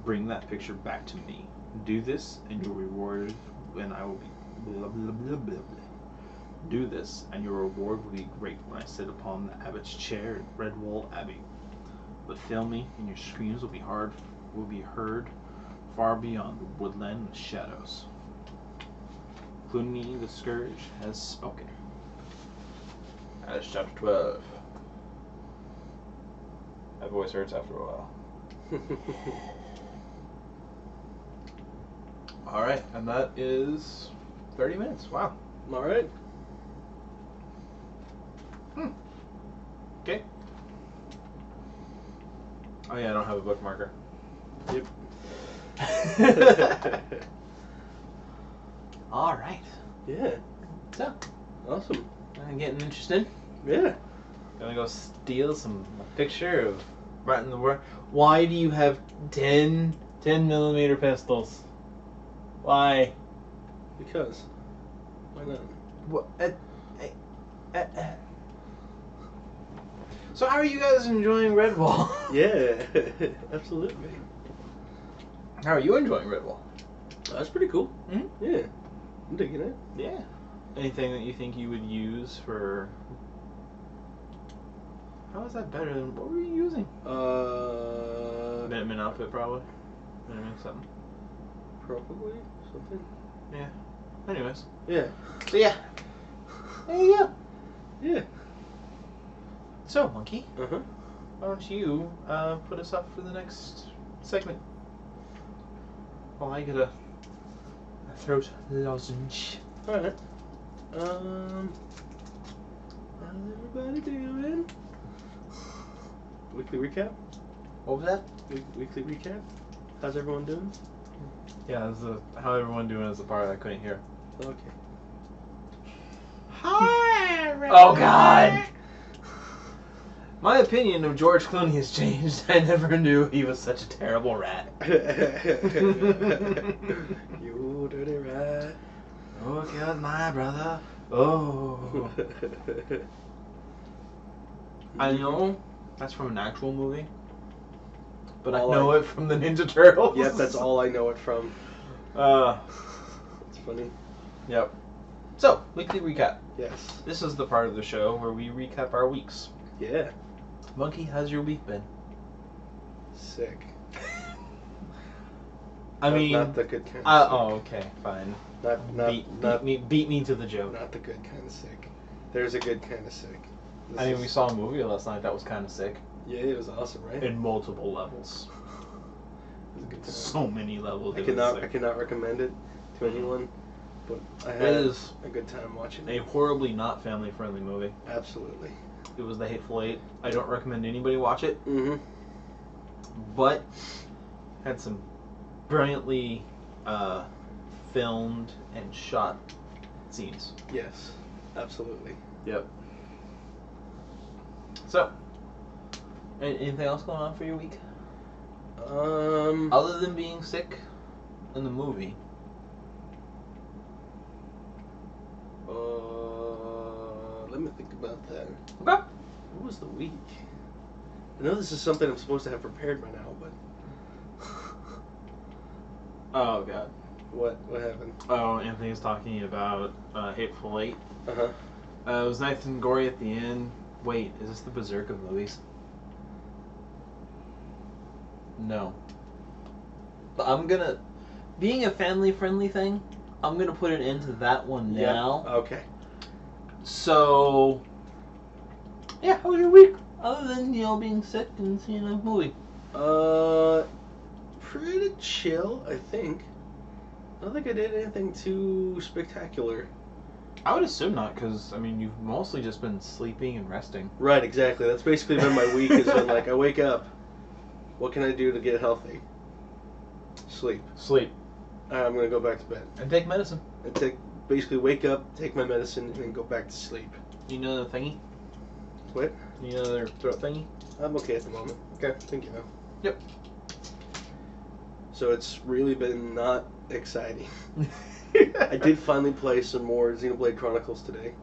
Bring that picture back to me. Do this, and your reward, and I will be blah blah blah blah blah. Do this, and your reward will be great when I sit upon the abbot's chair at Redwall Abbey. But fail me, and your screams will be heard far beyond the woodland of shadows. Clooney the Scourge has spoken.
That's chapter 12. That voice hurts after a while. Alright, and that is 30 minutes. Wow.
All right.
Okay. Oh yeah, I don't have a bookmarker.
Yep.
Alright.
Yeah.
So,
Awesome.
I'm getting interested.
Yeah.
Gonna go steal a picture of Martin the Warrior. Why do you have 10 millimeter pistols? Why?
Because. Why not?
What? So how are you guys enjoying Redwall?
Yeah. Absolutely.
How are you enjoying Redwall?
That's pretty cool.
Mhm.
Yeah. I'm digging it.
Yeah. Anything that you think you would use for... How is that better than... What were you using? Minuteman outfit, probably. Minuteman something.
Probably something.
Yeah. Anyways.
Yeah.
So yeah. There you go.
Yeah.
So, Monkey,
Uh-huh.
why don't you put us up for the next segment? While I get a throat lozenge.
Alright. How's everybody doing? Weekly recap?
What was that?
Weekly recap? How's everyone doing?
Yeah, how everyone doing is the part I couldn't hear.
Okay.
Hi, everyone. Oh, God. My opinion of George Clooney has changed. I never knew he was such a terrible rat.
You dirty rat.
Look at my brother. Oh. I know that's from an actual movie, but I know it from the Ninja Turtles.
Yep, that's all I know it from. It's funny.
Yep. So, weekly recap.
Yes.
This is the part of the show where we recap our weeks.
Yeah.
Monkey, how's your week been?
Sick.
I mean,
not the good kind of sick.
oh, okay, fine.
Not
Beat me to the joke.
Not the good kind of sick. There's a good kind of sick.
I mean, we saw a movie last night that was kind of sick
Yeah, it was awesome, right?
in multiple levels.
It was a good time.
So many levels.
I
it was
cannot
sick.
recommend it to anyone, but I
It
had
is
a good time watching
a
it.
horribly not family-friendly movie.
Absolutely.
It was The Hateful Eight. I don't recommend anybody watch it,
Mm-hmm.
but had some brilliantly filmed and shot scenes.
Yes, absolutely.
Yep. So, anything else going on for your week? Other than being sick in the movie.
Let me think about that.
Okay.
What was the week? I know this is something I'm supposed to have prepared by now, but
Oh, God.
what happened?
Oh, Anthony's talking about Hateful Eight.
Uh-huh.
It was nice and gory at the end. Wait, is this the Berserk of movies? No. But I'm gonna... Being a family-friendly thing, I'm gonna put it into that one now.
Yeah. Okay.
So... Yeah, how was your week? Other than, being sick and seeing a movie.
Pretty chill, I think. I don't think I did anything too spectacular.
I would assume not, because, I mean, you've mostly just been sleeping and resting.
Right, exactly. That's basically been my week. Has been like, I wake up. What can I do to get healthy? Sleep.
Sleep.
I'm gonna go back to bed.
And take medicine.
And basically wake up, take my medicine, and then go back to sleep.
You know the thingy?
What?
You know their throat thingy?
I'm okay at the moment.
Okay.
Thank you. Know.
Yep.
So it's really been not exciting. I did finally play some more Xenoblade Chronicles today.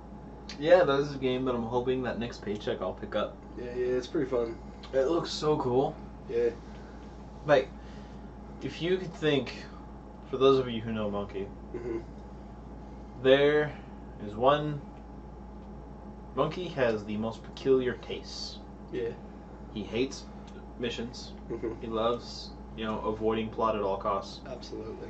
Yeah, that is a game that I'm hoping that next paycheck I'll pick up.
Yeah, it's pretty fun.
It looks so cool.
Yeah.
Like, if you could think, for those of you who know Monkey,
Mm-hmm.
there is one... Monkey has the most peculiar tastes.
Yeah.
He hates missions.
Mm-hmm.
He loves, avoiding plot at all costs.
Absolutely.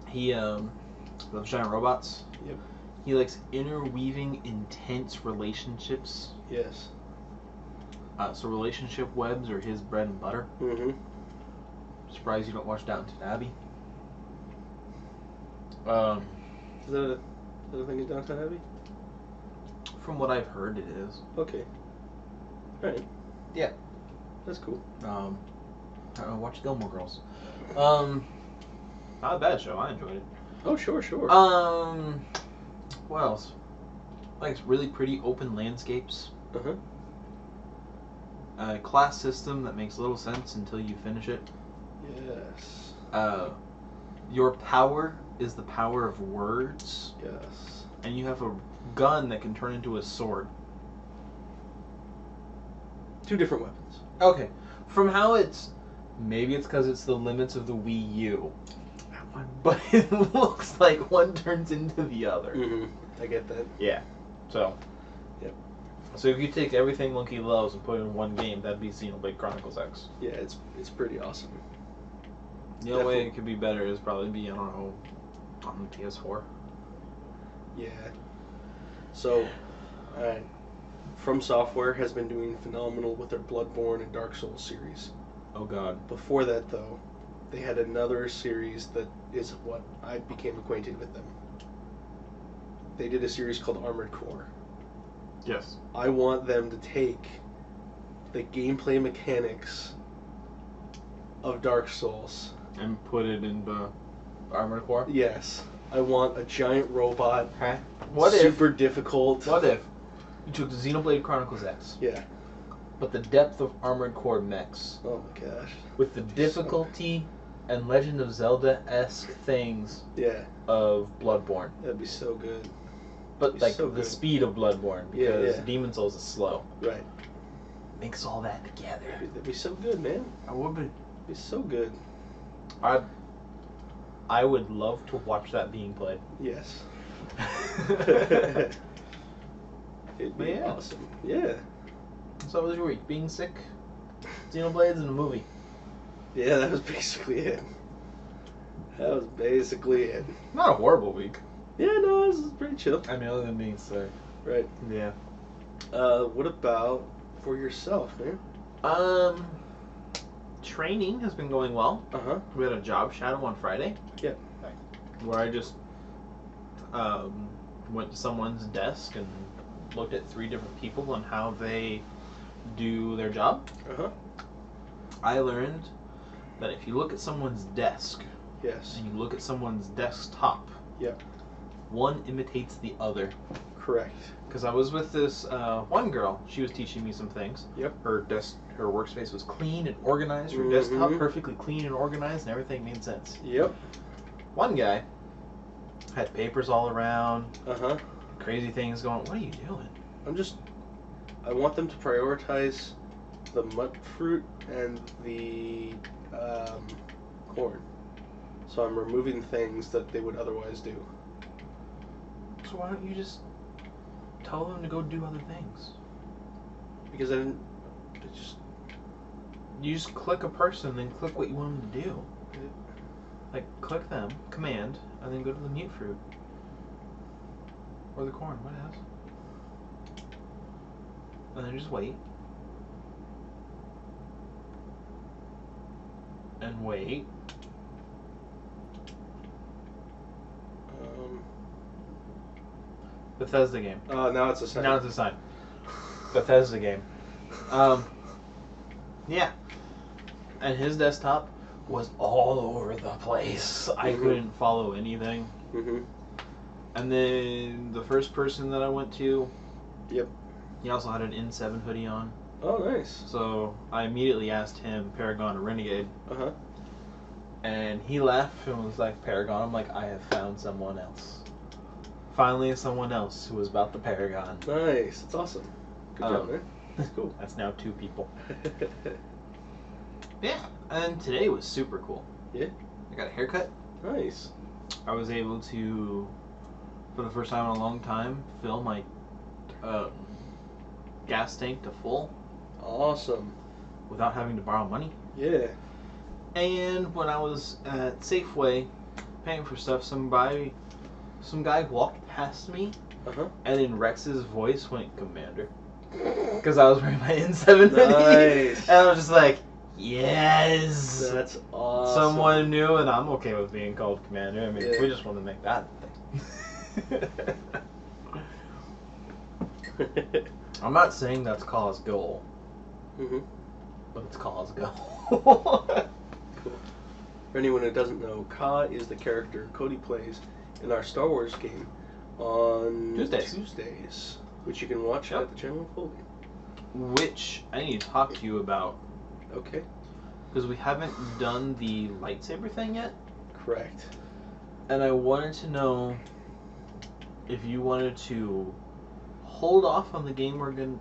He, loves giant robots.
Yep.
He likes interweaving intense relationships.
Yes.
So relationship webs are his bread and butter.
Mm-hmm.
Surprised you don't watch Downton Abbey.
Is that a thing in Downton Abbey?
From what I've heard, it is.
Okay. Alright.
Yeah.
That's cool.
Watch Gilmore Girls. Not a bad show. I enjoyed it.
Oh, sure.
What else? Like, it's really pretty open landscapes.
Uh-huh.
A class system that makes little sense until you finish it.
Yes.
Your power is the power of words,
Yes.
and you have a gun that can turn into a sword.
2 different weapons.
Okay. From how maybe it's because it's the limits of the Wii U, but it looks like one turns into the other.
Mm-hmm. I get that.
Yeah. So.
Yep.
So if you take everything Monkey loves and put it in one game, that'd be Xenoblade Chronicles X.
Yeah, it's pretty awesome.
The only way it could be better is probably be, I don't know, on the PS4.
Yeah. So, From Software has been doing phenomenal with their Bloodborne and Dark Souls series.
Oh god.
Before that, though, they had another series that is what I became acquainted with them. They did a series called Armored Core.
Yes.
I want them to take the gameplay mechanics of Dark Souls.
And put it in the Armored Core?
Yes. I want a giant robot.
Okay.
Super difficult.
What if you took the Xenoblade Chronicles X,
Yeah.
but the depth of Armored Core mechs,
Oh my gosh.
with the difficulty and Legend of Zelda-esque things
Yeah.
of Bloodborne,
That'd be so good.
but
Be
like
so
the
good.
speed of Bloodborne,
Yeah,
because
yeah.
Demon Souls is slow.
Right.
Mix all that together.
That'd be so good, man.
I would be.
It'd be so good.
I would love to watch that being played.
Yes. It'd be
Yeah.
awesome. Yeah.
So how was your week? Being sick, Xenoblades, and a movie.
Yeah, that was basically it. That was basically it.
Not a horrible week.
Yeah, no, this is pretty chill.
I mean, other than being sick.
Right.
Yeah.
What about for yourself, man?
Training has been going well.
Uh-huh.
We had a job shadow on Friday.
Yep.
Where I just went to someone's desk and looked at 3 different people on how they do their job.
Uh-huh.
I learned that if you look at someone's desk
Yes.
and you look at someone's desktop,
Yep.
one imitates the other.
Correct.
Because I was with this one girl, she was teaching me some things.
Yep.
Her workspace was clean and organized. Her
Mhm.
desktop perfectly clean and organized, and everything made sense.
Yep.
One guy had papers all around,
Uh-huh.
crazy things going. What are you doing?
I want them to prioritize the mut fruit and the corn. So I'm removing things that they would otherwise do.
So why don't you just tell them to go do other things?
Because I didn't. It's just.
You just click a person, then click what you want them to do. Like, click them, command, and then go to the mute fruit. Or the corn, what else? And then just wait. And wait. Bethesda game.
Now it's a sign.
Now it's a sign. Bethesda game. Yeah. And his desktop was all over the place. I
Mhm.
couldn't follow anything.
Mm-hmm.
And then the first person that I went to,
Yep.
he also had an N7 hoodie on.
Oh, nice.
So I immediately asked him Paragon or Renegade.
Uh-huh.
And he laughed and was like, Paragon. I'm like, I have found someone else. Finally, someone else who was about the Paragon.
Nice. That's awesome. Good job, man. That's cool.
That's now 2 people. Yeah, and today was super cool.
Yeah?
I got a haircut.
Nice.
I was able to, for the first time in a long time, fill my gas tank to full
Awesome.
without having to borrow money.
Yeah.
And when I was at Safeway paying for stuff, some guy walked past me,
Uh-huh.
and in Rex's voice went, Commander. Because I was wearing my N7 hoodie.
Nice.
And I was just like, yes!
That's awesome.
Someone new, and I'm okay with being called Commander. I mean,
Yeah.
we just want to make that thing. I'm not saying that's Kaw's goal,
Mm-hmm.
but it's Kaw's goal.
Cool. For anyone who doesn't know, Ka is the character Cody plays in our Star Wars game on
Tuesdays.
which you can watch
Yep.
at the channel of Holding.
Which I need to talk to you about,
Okay.
because we haven't done the lightsaber thing yet,
Correct.
and I wanted to know if you wanted to hold off on the game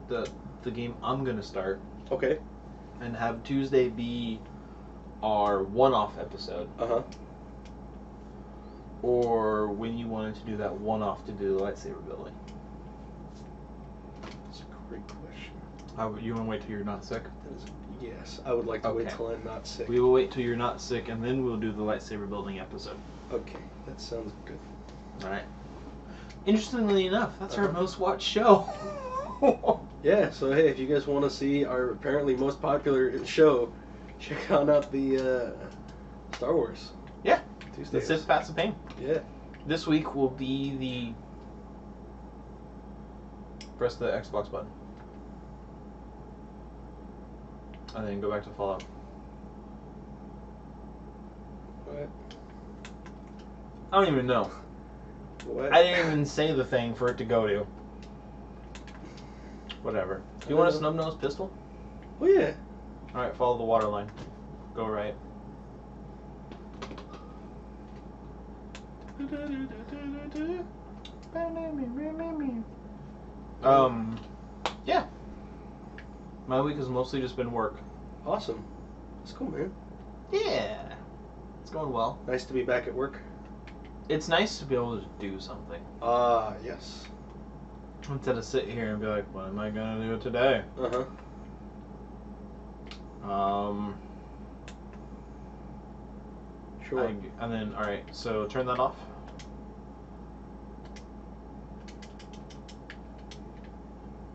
the game I'm gonna start,
Okay.
and have Tuesday be our one-off episode,
Uh-huh.
or when you wanted to do that one-off to do the lightsaber building.
That's a great question.
You want to wait till you're not sick?
That is, yes, I would like to wait
Okay.
till I'm not sick.
We will wait till you're not sick, and then we'll do the lightsaber building episode.
Okay, that sounds good.
Alright. Interestingly enough, that's our
Uh-huh.
most watched show.
Yeah, so hey, if you guys want to see our apparently most popular show, check on out the Star Wars.
Yeah. The
Tuesdays.
Sith Paths of Pain.
Yeah.
This week will be the... Press the Xbox button. And then go back to Fallout.
What?
I don't even know.
What?
I didn't even say the thing for it to go to. Whatever. Do you want a snub-nosed pistol?
Oh yeah.
Alright, follow the water line. Go right. Yeah. My week has mostly just been work.
Awesome. That's cool, man.
Yeah. It's going well.
Nice to be back at work.
It's nice to be able to do something.
Ah, yes.
Instead of sit here and be like, what am I gonna do today?
Uh-huh. Sure.
And then, alright, so turn that off.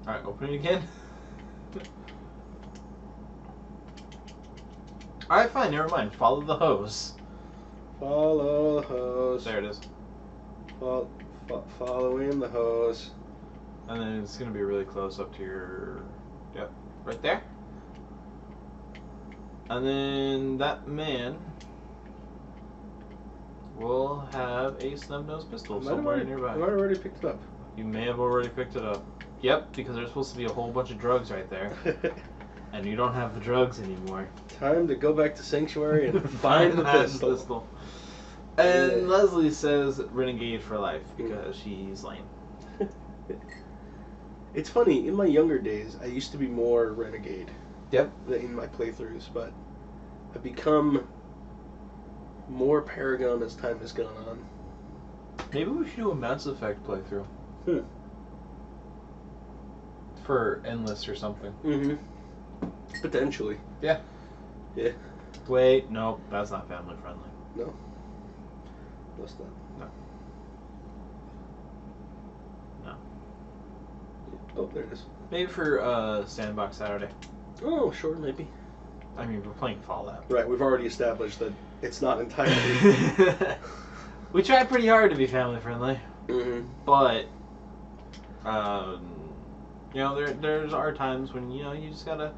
Alright, open it again. Alright, fine, never mind. Follow the hose.
Follow the hose.
There it is.
Following the hose.
And then it's going to be really close up to your... Yep, right there. And then that man will have a snub-nosed pistol somewhere nearby.
I might have already picked it up.
You may have already picked it up. Yep, because there's supposed to be a whole bunch of drugs right there. And you don't have the drugs anymore.
Time to go back to Sanctuary and find the pistol.
And
Yeah.
Leslie says renegade for life because she's lame.
It's funny, in my younger days, I used to be more renegade
Yep.
in my playthroughs, but I've become more Paragon as time has gone on.
Maybe we should do a Mass Effect playthrough.
Hmm.
For Endless or something.
Mm-hmm. Potentially.
Yeah.
Yeah.
Wait, no, that's not family friendly.
No. That's not.
No.
Oh, there it is.
Maybe for Sandbox Saturday.
Oh, sure, maybe.
I mean, we're playing Fallout.
Right, we've already established that it's not entirely.
We try pretty hard to be family friendly,
Mm-hmm.
but you know, there's are times when you just gotta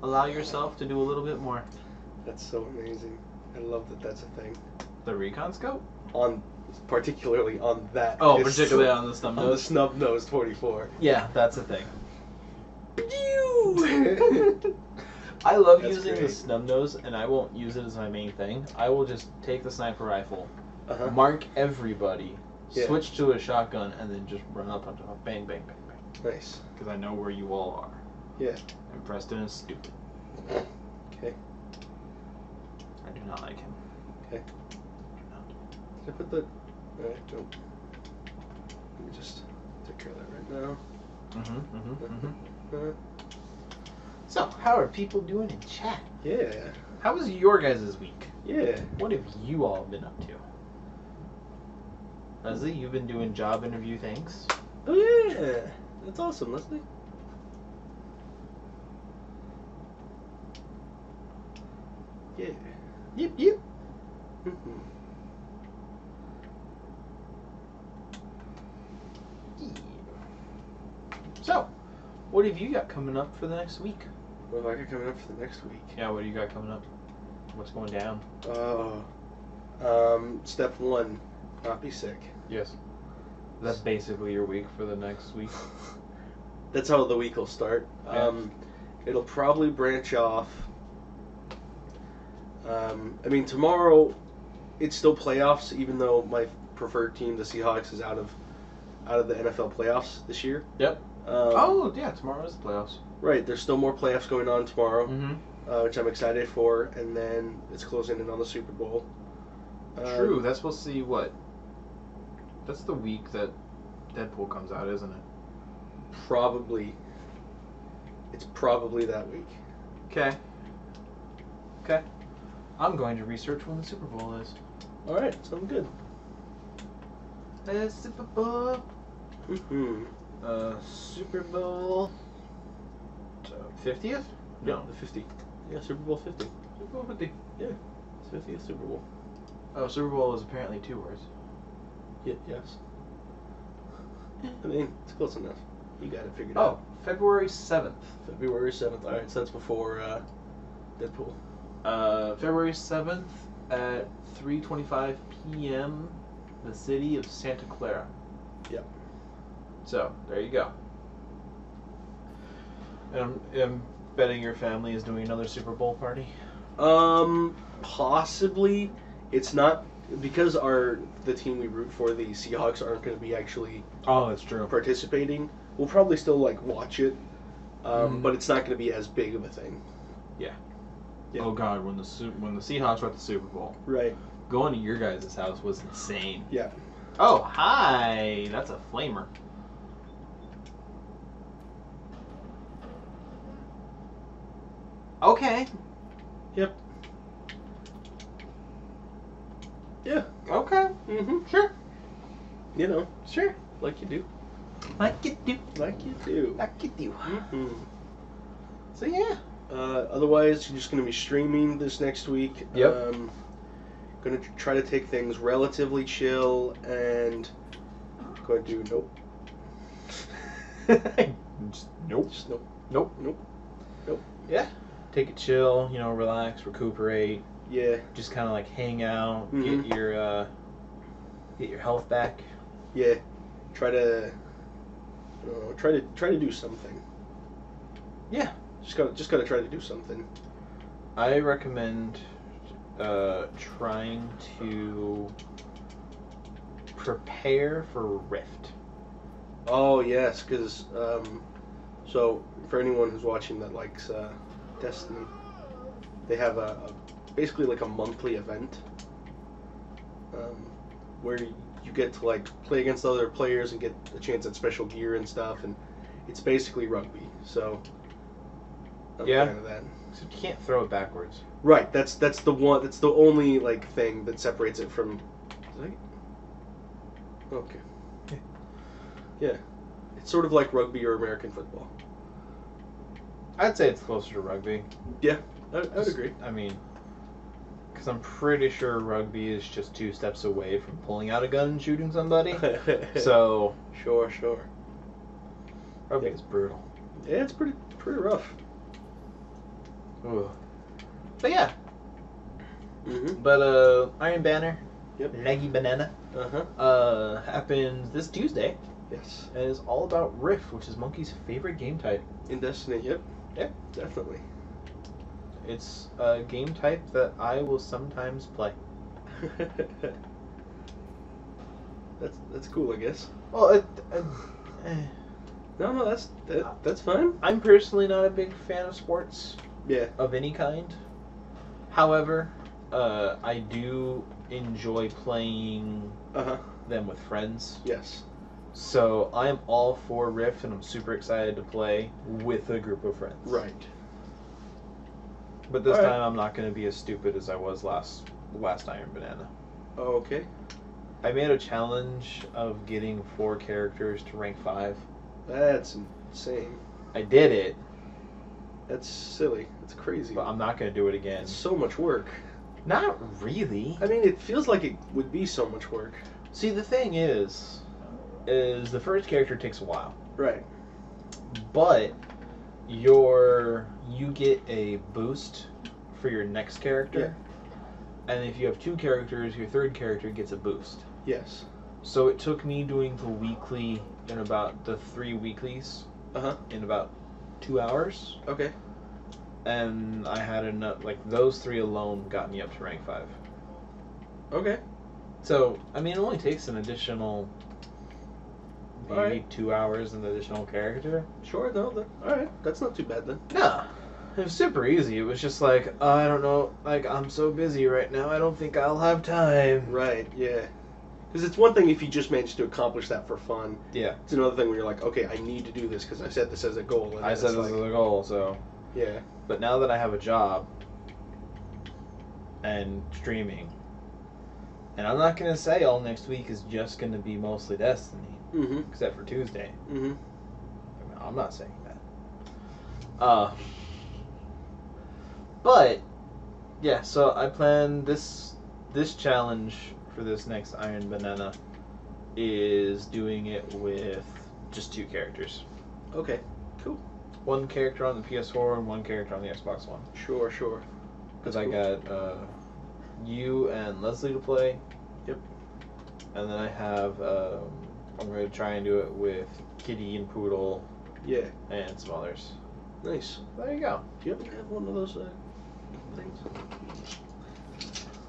allow yourself to do a little bit more.
That's so amazing. I love that that's a thing.
The recon scope?
Particularly on that.
Oh,
pistol.
particularly on the snub
On the
nose.
snub nose 44.
Yeah, that's a thing. I love
That's
using the
great.
snub nose, and I won't use it as my main thing. I will just take the sniper rifle,
Uh-huh.
mark everybody,
Yeah.
switch to a shotgun, and then just run up on top, bang, bang, bang, bang.
Nice.
Because I know where you all are.
Yeah.
And Preston is stupid.
Okay.
I do not like him.
Okay.
Do not.
Did I put the... Alright, nope. Let me just take care of that right now.
So, how are people doing in chat?
Yeah.
How was your guys' week?
Yeah.
What have you all been up to? Leslie, you've been doing job interview things.
Oh, yeah. That's awesome, Leslie. Yeah.
Yep, yep.
Mm-hmm.
So, what have you got coming up for the next week?
What have I got coming up for the next week?
Yeah, what do you got coming up? What's going down?
Step 1, not be sick.
Yes. That's basically your week for the next week.
That's how the week will start.
Yeah.
It'll probably branch off. I mean, tomorrow, it's still playoffs, even though my preferred team, the Seahawks, is out of the NFL playoffs this year.
Yep. Oh, yeah, tomorrow is the playoffs.
Right, there's still more playoffs going on tomorrow,
Mm-hmm.
which I'm excited for, and then it's closing in on the Super Bowl.
True, that's supposed to be what? That's the week that Deadpool comes out, isn't it?
Probably. It's probably that week.
Okay. Okay. I'm going to research when the Super Bowl is.
All right, sounds good.
The Super Bowl.
Mm-hmm.
Super Bowl. 50th? No.
The 50. Yeah, Super Bowl 50.
Super Bowl 50.
Yeah, it's 50th Super Bowl.
Oh, Super Bowl is apparently 2 words.
Yeah, yes. I mean, it's close enough. You got it figured
Oh,
out.
February 7th.
February 7th. All right, so that's before Deadpool.
February 7th at 3:25 p.m. the city of Santa Clara.
Yep.
So, there you go. And I'm betting your family is doing another Super Bowl party.
Possibly. It's not because the team we root for, the Seahawks, aren't going to be actually
Oh, that's true.
participating. We'll probably still watch it, but it's not going to be as big of a thing.
Yeah.
Yeah.
Oh God, when the Seahawks were at the Super Bowl,
Right.
going to your guys' house was insane.
Yeah.
Oh, hi! That's a flamer. Okay.
Yep. Yeah.
Okay.
Mm-hmm.
Sure.
You know,
Sure.
like you do.
Like you do.
Like you do.
Like you do.
Mm-hmm.
So yeah.
Otherwise, you're just going to be streaming this next week.
Yep.
Going to try to take things relatively chill and going to nope.
Just, nope.
Just nope.
Nope.
Nope.
Yeah. Take it chill, relax, recuperate,
Yeah.
just kind of like hang out,
Mhm.
get your health back.
Yeah. Try to do something.
Yeah.
Just gotta try to do something.
I recommend trying to prepare for Rift.
Oh yes, because so for anyone who's watching that likes Destiny, they have a basically like a monthly event where you get to like play against other players and get a chance at special gear and stuff, and it's basically rugby. So I'm
Yeah.
a fan of that.
Except you can't throw it backwards.
Right, that's the only like thing that separates it from. Okay. Yeah, it's sort of like rugby or American football.
I'd say it's closer to rugby.
Yeah, I'd agree.
I mean, because I'm pretty sure rugby is just 2 steps away from pulling out a gun and shooting somebody. So
sure.
rugby is brutal.
Yeah, it's pretty rough.
Ugh. But yeah.
Mm-hmm.
But Iron Banner,
Yep.
Leggy Banana, happens this Tuesday,
Yes.
and is all about Rift, which is Monkey's favorite game type.
In Destiny. Yep.
Yep.
Definitely.
It's a game type that I will sometimes play.
That's cool, I guess.
Well,
No, that's fine.
I'm personally not a big fan of sports
Yeah.
of any kind. However, I do enjoy playing them with friends.
Yes.
So I'm all for Rift, and I'm super excited to play with a group of friends.
Right.
But this
Alright.
time I'm not going to be as stupid as I was last Iron Banana.
Oh, okay.
I made a challenge of getting 4 characters to rank 5.
That's insane.
I did it,
That's silly. That's crazy.
but I'm not going to do it again.
It's so much work.
Not really.
I mean, it feels like it would be so much work.
See, the thing is the first character takes a while.
Right.
But you get a boost for your next character. And if you have 2 characters, your third character gets a boost.
Yes.
So it took me doing the weekly in about the 3 weeklies in about 2 hours.
Okay.
And I had enough, like those 3 alone got me up to rank 5.
Okay.
So, I mean, it only takes an additional maybe
Alright.
2 hours an additional character.
Sure. No. All right. That's not too bad then.
No, it was super easy. It was just like, I don't know, like I'm so busy right now, I don't think I'll have time.
Right. Yeah. Because it's one thing if you just manage to accomplish that for fun.
Yeah.
It's another thing when you're like, okay, I need to do this because I set this as a goal. And
I
then
said
it's
this is
like,
a goal, so.
Yeah.
But now that I have a job and streaming, and I'm not gonna say all next week is just gonna be mostly Destiny,
Mm-hmm.
except for Tuesday.
Mm-hmm.
I mean, I'm not saying that. But yeah, so I plan this challenge for this next Iron Banana is doing it with just 2 characters.
Okay. Cool.
1 character on the PS4 and 1 character on the Xbox One.
Sure.
Because
That's
I
cool.
got you and Leslie to play.
Yep.
And then I have I'm going to try and do it with Kitty and Poodle
Yeah.
and some others.
Nice.
There you go.
Do you happen to have one of those things?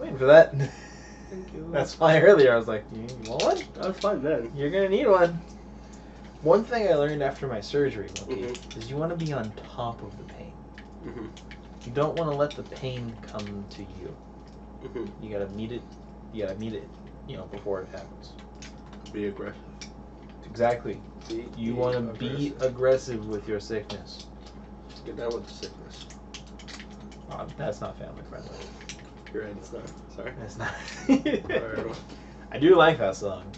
Waiting for that.
Thank you.
That's why earlier I was like, you want one?
I was fine then.
You're gonna need one. One thing I learned after my surgery, Loki,
Mhm.
is you want to be on top of the pain.
Mm-hmm.
You don't want to let the pain come to you.
Mm-hmm.
You gotta meet it. Before it happens.
Be aggressive.
Exactly. You want to be aggressive with your sickness.
Get down with the sickness.
That's not family friendly.
You're right. It's not. Sorry.
That's not.
Alright.
I do like that song.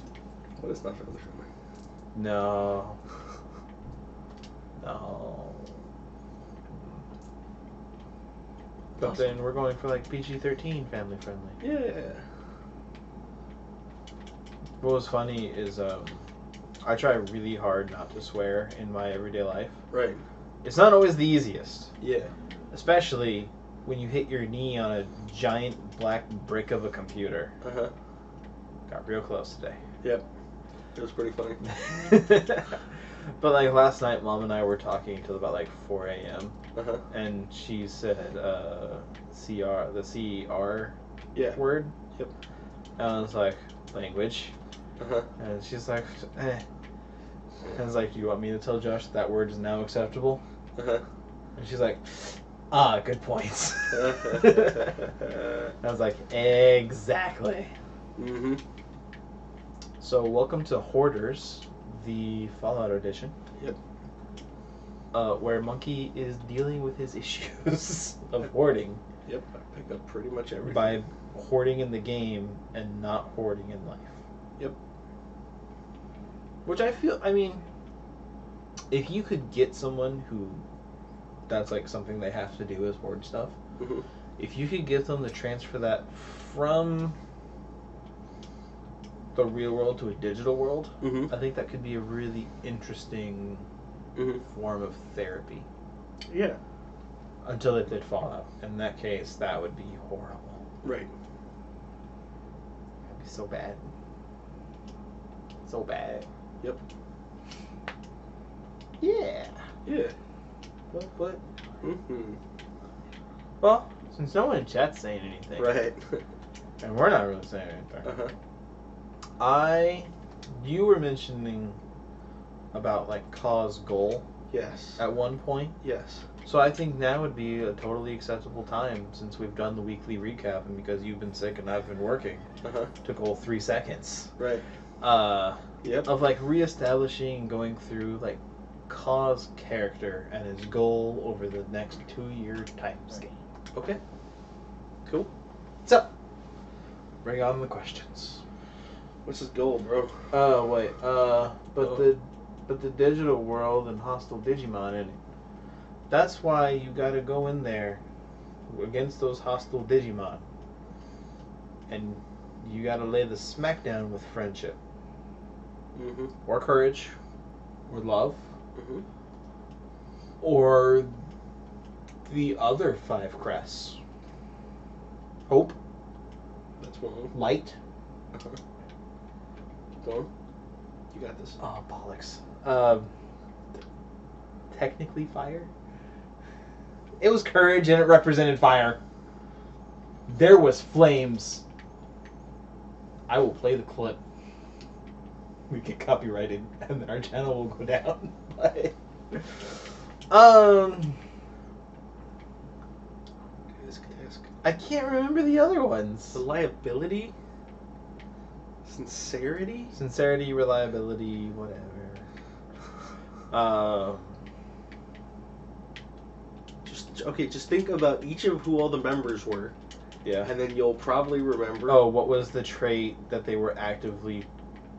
What is not family friendly?
No. No. But
Awesome.
then we're going for like PG-13 family friendly.
Yeah.
What was funny is I try really hard not to swear in my everyday life.
Right.
It's not always the easiest,
Yeah.
especially when you hit your knee on a giant black brick of a computer.
Uh-huh.
Got real close today.
Yep. It was pretty funny.
But like last night, Mom and I were talking till about like 4 a.m.
Uh-huh.
and she said the CR
Yeah.
word.
Yep.
And I was like, language.
Uh-huh.
And she's like, eh. And I was like, do you want me to tell Josh that word is now acceptable?
Uh-huh.
And she's like, good points.
Uh-huh.
I was like, exactly.
Mm-hmm.
So welcome to Hoarders, the Fallout edition.
Yep.
Where Monkey is dealing with his issues of hoarding
Yep. I pick up pretty much everything.
by hoarding in the game and not hoarding in life.
Yep.
Which I mean, if you could get someone who that's like something they have to do is hoard stuff,
Mm-hmm.
if you could get them to transfer that from the real world to a digital world,
Mm-hmm.
I think that could be a really interesting
Mm-hmm.
form of therapy.
Yeah.
Until it did Fallout. In that case, that would be horrible.
Right.
It'd be so bad. So bad.
Yep.
Yeah.
Yeah.
But
Mm-hmm.
well, since no one in chat's saying anything,
Right.
and we're not really saying anything,
Uh-huh.
you were mentioning about like cause goal
Yes.
at one point.
Yes.
So I think now would be a totally acceptable time since we've done the weekly recap and because you've been sick and I've been working
Uh-huh.
to go 3 seconds.
Right. Yep.
Of like reestablishing and going through like Cause character and his goal over the next 2-year time scale.
Okay. Cool.
So, bring on the questions.
What's his goal, bro?
Wait, but the digital world and hostile Digimon in it. That's why you gotta go in there against those hostile Digimon. And you gotta lay the smackdown with friendship.
Mm-hmm.
Or courage. Or love.
Mm-hmm.
Or the other 5 crests. Hope.
That's one.
Light.
Uh-huh. Go on. You got this.
Oh, bollocks. Technically fire? It was courage and it represented fire. There was flames. I will play the clip. We get copyrighted and then our channel will go down. But, I can't remember the other ones.
Reliability? Sincerity?
Sincerity, reliability, whatever.
Just think about each of who all the members were,
Yeah.
and then you'll probably remember.
Oh, what was the trait that they were actively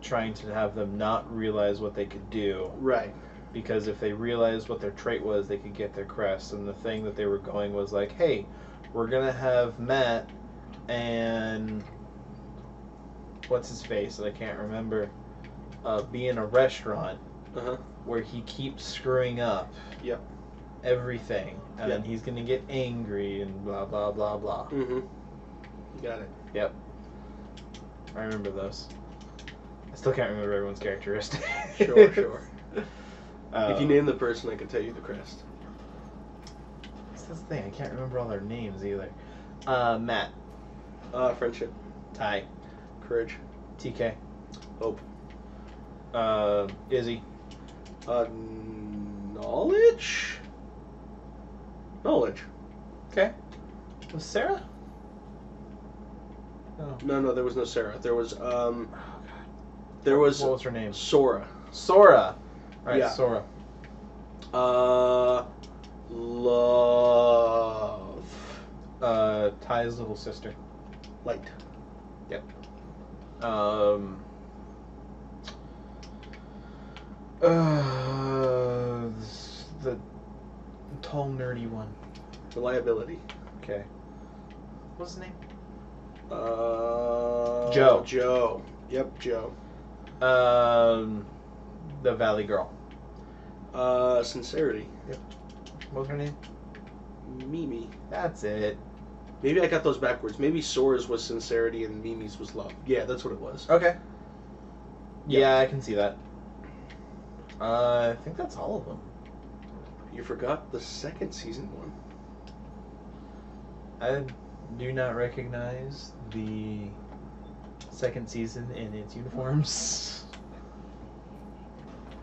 trying to have them not realize what they could do?
Right.
Because if they realized what their trait was, they could get their crest. And the thing that they were going was like, hey, we're going to have Matt and what's his face that I can't remember be in a restaurant
Uh-huh.
where he keeps screwing up
Yep.
everything. And
Yep.
then he's going to get angry and blah, blah, blah, blah.
Mm-hmm. You got it.
Yep. I remember those. I still can't remember everyone's characteristics.
Sure. If you
Um,
name the person, I can tell you the crest.
That's the thing. I can't remember all their names either. Matt,
Friendship.
Ty,
Courage.
TK,
Hope.
Izzy,
Knowledge? Knowledge.
Okay. Was Sarah? No.
No, there was no Sarah. There was,
Oh god.
there was
What was her name?
Sora.
Sora. Right,
Yeah.
Sora.
Love.
Ty's little sister.
Light.
The tall, nerdy one.
Reliability.
Okay. What's his name?
Joe. Joe. Yep, Joe.
The Valley Girl.
Sincerity.
Yep. What's her name?
Mimi.
That's it.
Maybe I got those backwards. Maybe Sora's was sincerity and Mimi's was love. Yeah, that's what it was.
Okay. Yeah, I can see that. I think that's all of them.
You forgot the second season one.
I do not recognize the second season in its uniforms.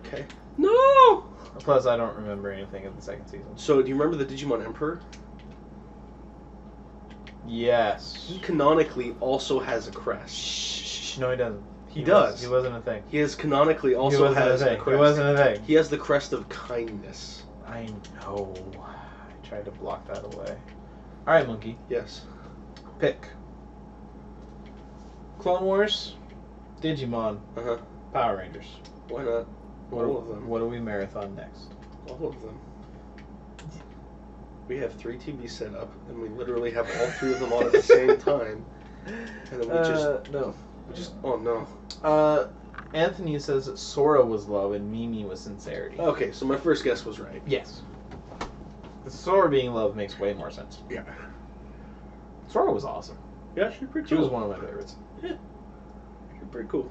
Okay. No!
Plus, I don't remember anything of the second season.
So, do you remember the Digimon Emperor?
Yes.
He canonically also has a crest.
Shh, no, he doesn't.
He does.
He wasn't a thing.
He has canonically also
He wasn't
has
a
a
thing.
crest.
He wasn't a thing.
He has the crest of kindness.
I know. I tried to block that away. Alright, Monkey.
Yes.
Pick. Clone Wars, Digimon,
Uh-huh.
Power Rangers.
Why not? All of them.
What do we marathon next?
All of them. We have 3 TVs set up, and we literally have all 3 of them on at the same time. And then we
no.
oh no.
Anthony says that Sora was love and Mimi was sincerity.
Okay, so my first guess was right.
Yes. The Sora being love makes way more sense.
Yeah.
Sora was awesome.
Yeah, she's pretty
She
cool.
was one of my favorites.
Yeah. She's pretty cool.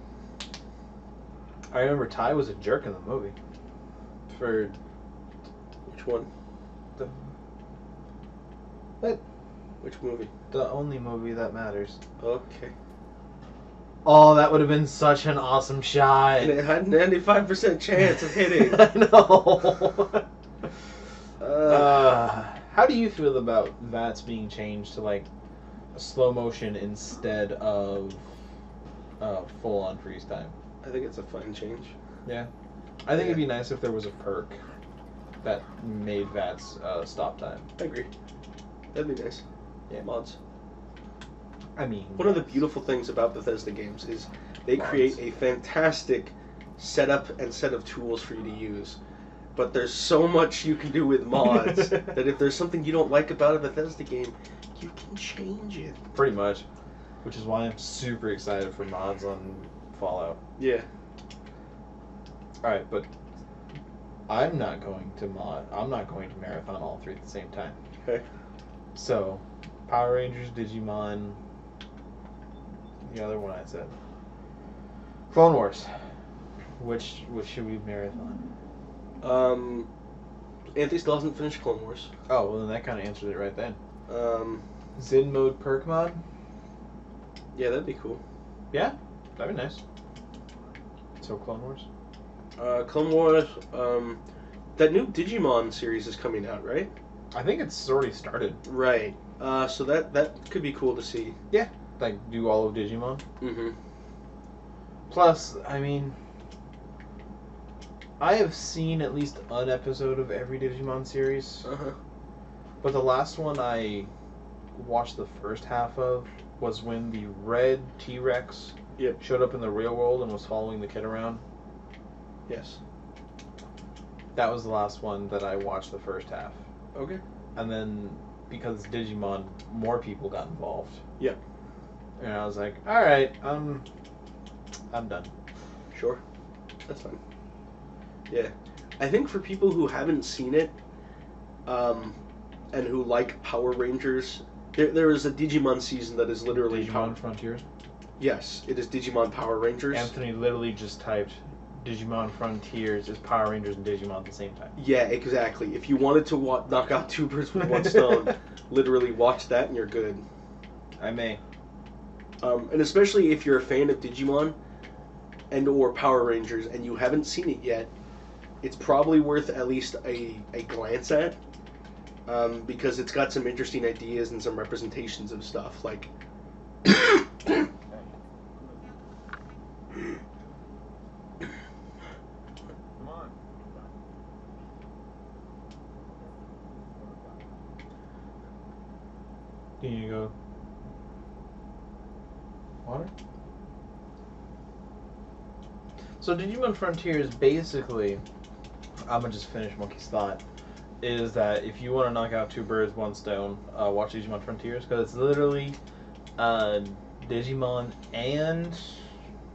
I remember Ty was a jerk in the movie. For
Which one?
the what?
Which movie?
The only movie that matters.
Okay.
Oh, that would have been such an awesome shot.
And it had 95% chance of hitting.
I know. How do you feel about VATS being changed to like a slow motion instead of full on freeze time?
I think it's a fine change.
Yeah. I think it'd be nice if there was a perk that made VATS stop time.
I agree. That'd be nice.
Yeah.
Mods.
I mean,
One of the beautiful things about Bethesda games is they
Mods.
create a fantastic setup and set of tools for you to use. But there's so much you can do with mods that if there's something you don't like about a Bethesda game, you can change it.
pretty much, which is why I'm super excited for mods on Fallout.
Yeah.
Alright, but I'm not going to marathon all 3 at the same time.
Okay.
So, Power Rangers, Digimon, the other one I said. Clone Wars. Which should we marathon?
Anthony still hasn't finished Clone Wars.
Oh, well then that kind of answers it right then.
Yeah,
Zen mode perk mod?
that'd be cool.
Yeah, that'd be nice. So Clone Wars?
Clone Wars, that new Digimon series is coming out, right?
I think it's already started.
Right. So that could be cool to see.
Yeah. Like, do all of Digimon.
Mm-hmm.
Plus, I mean, I have seen at least an episode of every Digimon series,
Uh-huh.
but the last one I watched the first half of was when the red T-Rex
Yep.
showed up in the real world and was following the kid around.
Yes.
That was the last one that I watched the first half.
Okay.
And then, because it's Digimon, more people got involved.
Yep.
And I was like, alright, I'm done.
Sure. That's fine. Yeah. I think for people who haven't seen it, and who like Power Rangers, there is a Digimon season that is literally
Digimon Frontiers?
Yes, it is Digimon Power Rangers.
Anthony literally just typed Digimon Frontiers is Power Rangers and Digimon at the same time.
Yeah, exactly. If you wanted to knock out 2 birds with 1 stone, literally watch that and you're good.
I may.
And especially if you're a fan of Digimon and or Power Rangers and you haven't seen it yet, it's probably worth at least a glance at, because it's got some interesting ideas and some representations of stuff. Like,
Come on.
Do you go? Water? So Digimon Frontiers, basically, I'm gonna just finish Monkey's thought, is that if you want to knock out two birds, one stone, watch Digimon Frontiers, because it's literally Digimon and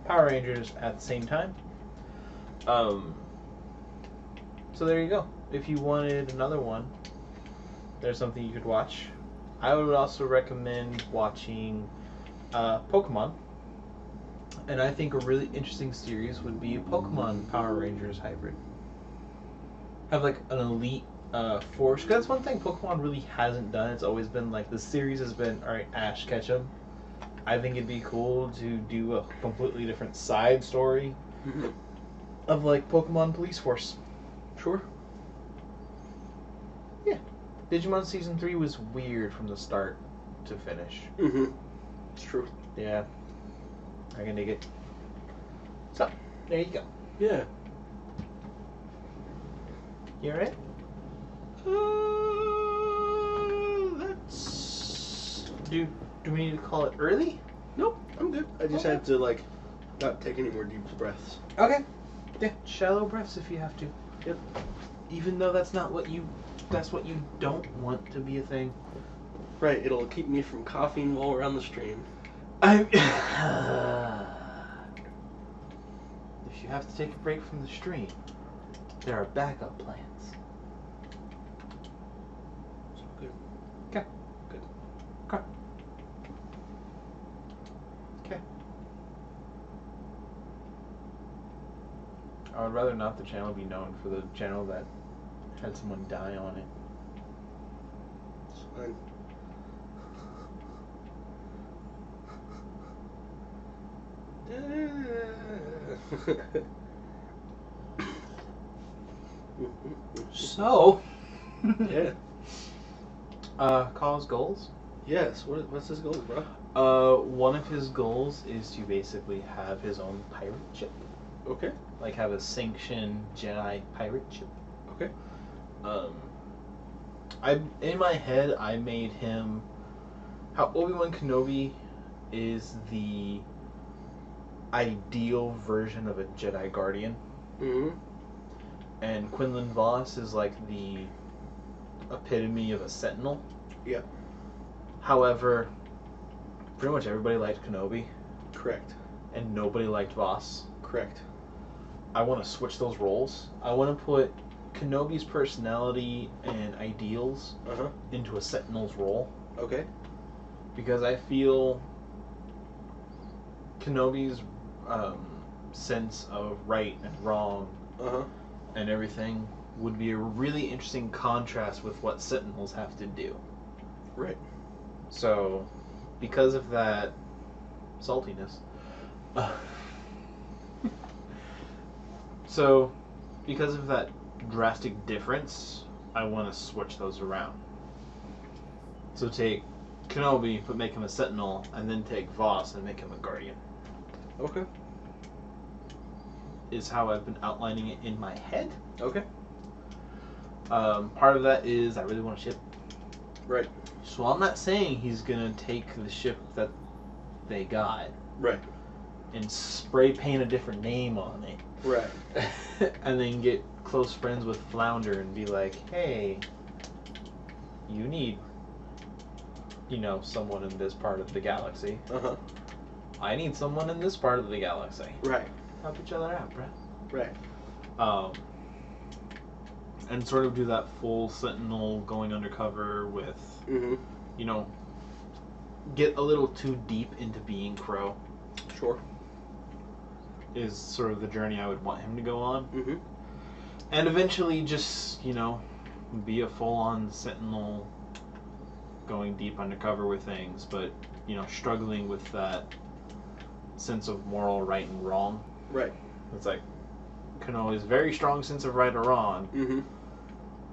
Power Rangers at the same time. So there you go. If you wanted another one, there's something you could watch. I would also recommend watching Pokemon. And I think a really interesting series would be a Pokemon Power Rangers hybrid. Have like an elite force. Because that's one thing Pokemon really hasn't done. It's always been like the series has been, alright, Ash, catch 'em. I think it'd be cool to do a completely different side story of like Pokemon Police Force.
Sure.
Yeah. Digimon Season 3 was weird from the start to finish.
Mm-hmm. It's true.
Yeah. I can dig it. So, there you go.
Yeah.
You alright? Let's... Do we need to call it early?
Nope, I'm good. I just
Okay.
had to, like, not take any more deep breaths.
Okay. Yeah, shallow breaths if you have to.
Yep.
Even though that's what you don't want to be a thing.
Right, it'll keep me from coughing while we're on the stream.
If you have to take a break from the stream, there are backup plans.
So good.
Okay.
Good.
Okay. Okay. I would rather not the channel be known for the channel that had someone die on it.
It's fine.
So,
Yeah.
Kyle's goals?
Yes. What's his goal, bro?
One of his goals is to basically have his own pirate ship.
Okay.
Like have a sanctioned Jedi pirate ship.
Okay.
In my head I made him how Obi-Wan Kenobi is the ideal version of a Jedi Guardian.
Mm-hmm.
And Quinlan Voss is like the epitome of a Sentinel.
Yep.
However, pretty much everybody liked Kenobi
Correct.
and nobody liked Voss.
Correct.
I want to switch those roles. I want to put Kenobi's personality and ideals
Uh-huh.
into a Sentinel's role.
Okay.
Because I feel Kenobi's sense of right and wrong
Uh-huh.
and everything would be a really interesting contrast with what Sentinels have to do.
Right.
So, because of that saltiness, so because of that drastic difference, I want to switch those around. So take Kenobi, but make him a Sentinel, and then take Voss and make him a Guardian.
Okay.
Is how I've been outlining it in my head.
Okay.
Part of that is I really want a ship.
Right.
So I'm not saying he's gonna take the ship that they got
Right.
and spray paint a different name on it.
Right.
And then get close friends with Flounder and be like, hey, you need, someone in this part of the galaxy.
Uh-huh.
I need someone in this part of the galaxy.
Right.
Help each other out, bruh.
Right.
And sort of do that full Sentinel going undercover with,
Mm-hmm.
Get a little too deep into being Crow
Sure.
is sort of the journey I would want him to go on.
Mm-hmm.
And eventually just, be a full-on Sentinel going deep undercover with things, but, struggling with that sense of moral right and wrong.
Right.
It's like Kenobi's very strong sense of right or wrong,
Mm-hmm.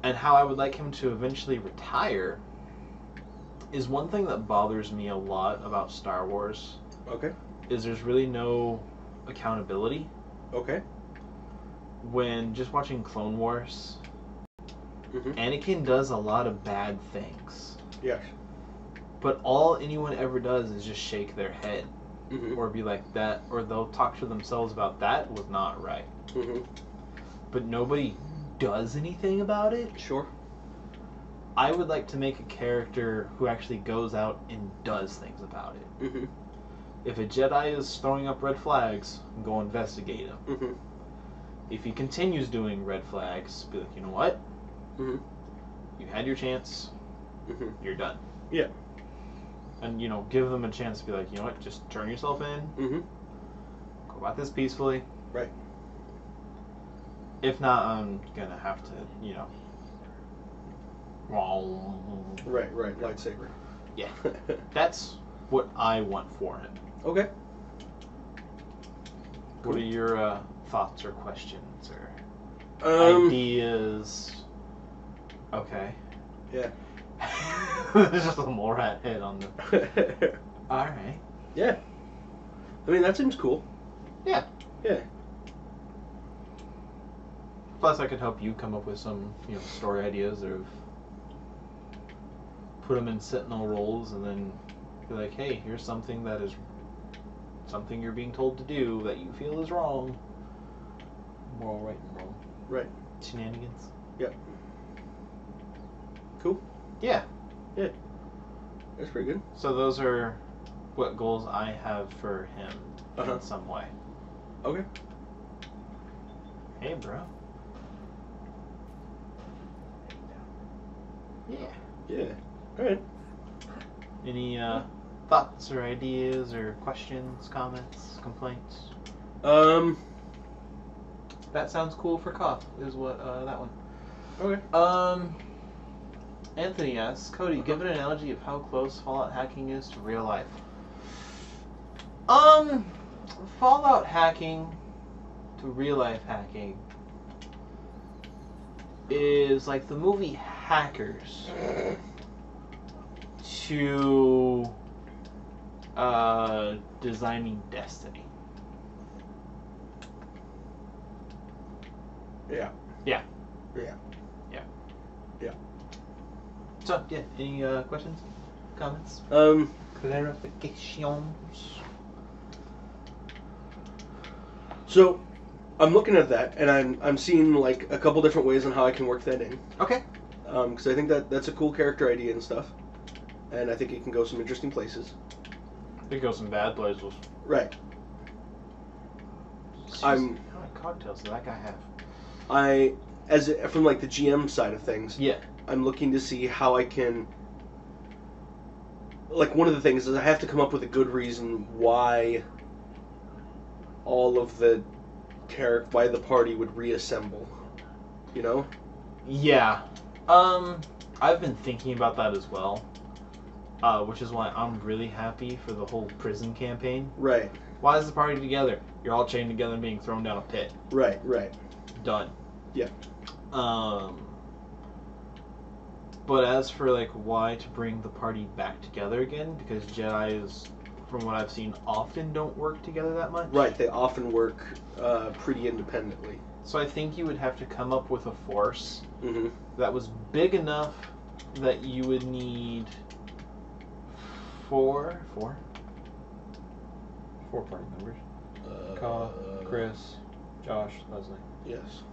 and how I would like him to eventually retire is one thing that bothers me a lot about Star Wars,
Okay.
is there's really no accountability.
Okay.
When just watching Clone Wars,
Mm-hmm.
Anakin does a lot of bad things,
Yes.
but all anyone ever does is just shake their head.
Mm-hmm.
or be like that, or they'll talk to themselves about that was not right.
Mm-hmm.
But nobody does anything about it.
Sure.
I would like to make a character who actually goes out and does things about it.
Mm-hmm.
If a Jedi is throwing up red flags, go investigate him.
Mm-hmm.
If he continues doing red flags, be like, you know what?
Mm-hmm.
You had your chance.
Mm-hmm.
You're done.
Yeah.
And, give them a chance to be like, you know what? Just turn yourself in.
Mm-hmm.
Go about this peacefully.
Right.
If not, I'm gonna have to,
Right. Lightsaber.
Yeah. That's what I want for him.
Okay.
What are your thoughts or questions or
Um.
ideas? Okay.
Yeah.
There's just a mole rat head on the. All right.
Yeah. I mean, that seems cool.
Yeah.
Yeah.
Plus, I could help you come up with some, story ideas or put them in sentinel roles, and then be like, hey, here's something that is something you're being told to do that you feel is wrong. Moral right and wrong.
Right.
Shenanigans.
Yep. Cool.
Yeah.
Yeah. That's pretty good.
So those are what goals I have for him in some way.
Okay.
Hey, bro. Yeah.
Yeah. All right.
Any thoughts or ideas or questions, comments, complaints? That sounds cool for Koth, is what that one.
Okay.
Anthony asks, Cody, give an analogy of how close Fallout hacking is to real life. Fallout hacking to real life hacking is like the movie Hackers to designing Destiny.
Yeah.
Yeah.
Yeah.
So, yeah, any questions, comments,
Um.
clarifications?
So, I'm looking at that, and I'm seeing like a couple different ways on how I can work that in.
Okay.
Because I think that's a cool character idea and stuff, and I think it can go some interesting places.
It goes some bad places.
Right.
Jeez,
I'm-
how many cocktails does that guy have?
From like the GM side of things,
Yeah.
I'm looking to see how I can. Like, one of the things is I have to come up with a good reason why all of why the party would reassemble. You know?
Yeah. I've been thinking about that as well. Which is why I'm really happy for the whole prison campaign.
Right.
Why is the party together? You're all chained together and being thrown down a pit.
Right.
Done.
Yeah.
But as for like why to bring the party back together again, because Jedis, from what I've seen, often don't work together that much.
Right. They often work pretty independently.
So I think you would have to come up with a force
Mm-hmm.
that was big enough that you would need four party members. Ka, Chris, Josh, Leslie.
Yes.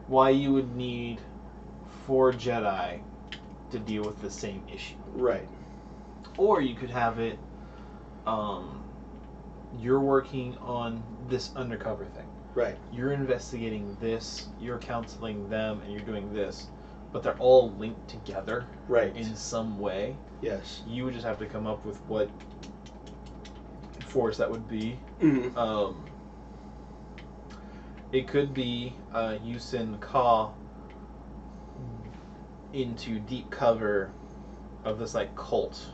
Why you would need 4 Jedi to deal with the same issue.
Right.
Or you could have it, you're working on this undercover thing.
Right.
You're investigating this, you're counseling them, and you're doing this. But they're all linked together
Right.
in some way.
Yes.
You would just have to come up with what force that would be.
Mm-hmm.
It could be you send Ka into deep cover of this like cult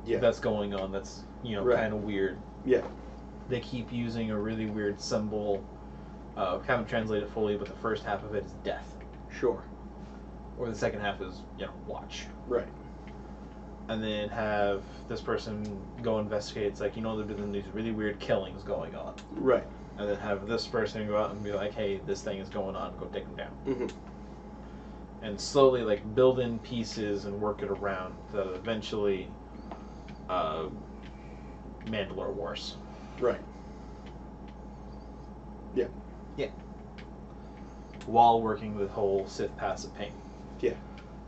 Yeah.
that's going on. That's
Right.
kind of weird.
Yeah.
They keep using a really weird symbol. Haven't translated it fully, but the first half of it is death,
Sure.
or the second half is watch.
Right.
And then have this person go investigate. It's like there's been these really weird killings going on.
Right.
And then have this person go out and be like, hey, this thing is going on, go take them down.
Mm-hmm.
And slowly, like, build in pieces and work it around that eventually Mandalore Wars.
Right. Yeah.
Yeah. While working the whole Sith passive pain.
Yeah.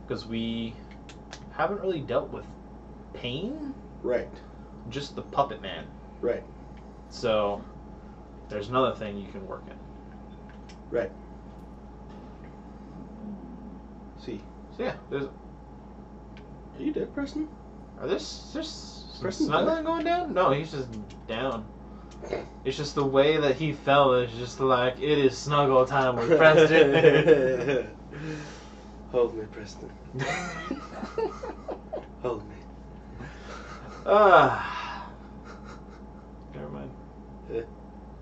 Because we haven't really dealt with pain,
Right.
just the puppet man.
Right.
So there's another thing you can work in.
Right. See.
So yeah, there's.
Are you dead, Preston?
Are there's
Preston's
snuggling going down? No, he's just down. It's just the way that he fell is just like, it is snuggle time with Preston.
Hold me, Preston. Hold me.
Never mind.
Eh.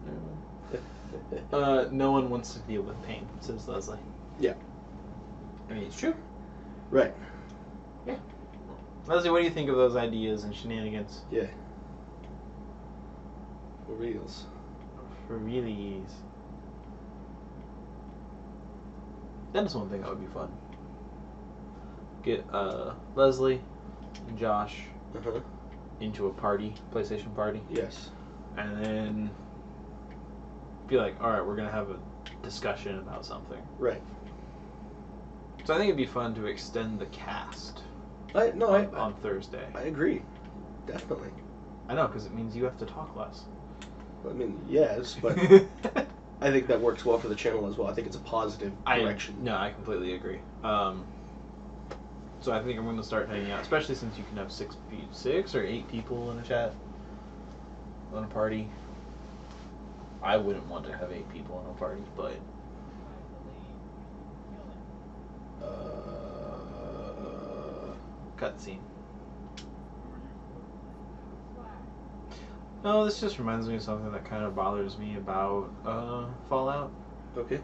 Never mind. No one wants to deal with pain, says Leslie.
Yeah.
I mean, it's true.
Right.
Yeah. Leslie, what do you think of those ideas and shenanigans?
Yeah. For reals.
For realies. That is one thing that would be fun. Get Leslie and Josh
Uh-huh.
into a party, PlayStation party,
Yes.
and then be like, alright, we're gonna have a discussion about something.
Right.
So I think it'd be fun to extend the cast on Thursday.
I agree. Definitely.
I know, because it means you have to talk less.
I mean, yes, but I think that works well for the channel as well. I think it's a positive direction.
No, I completely agree. So I think I'm going to start hanging out, especially since you can have 6 or 8 people in a chat on a party. I wouldn't want to have 8 people in a party, but cutscene. No, this just reminds me of something that kind of bothers me about Fallout.
Okay.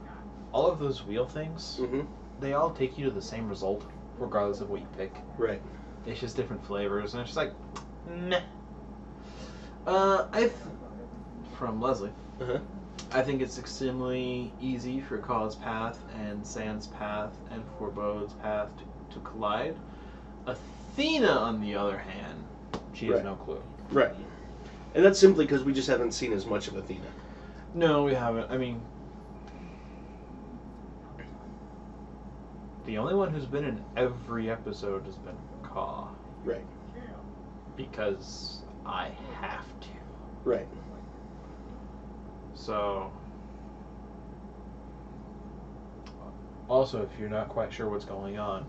All of those wheel things,
Mm-hmm.
they all take you to the same result, regardless of what you pick.
Right.
It's just different flavors, and it's just like, meh. From Leslie,
Uh-huh.
I think it's extremely easy for Cause path and Sans path and Forebode's path to collide. Athena, on the other hand, she has
Right.
no clue.
Right. And that's simply because we just haven't seen as much of Athena.
No, we haven't. I mean, the only one who's been in every episode has been Ka.
Right.
Because I have to.
Right.
So, also, if you're not quite sure what's going on,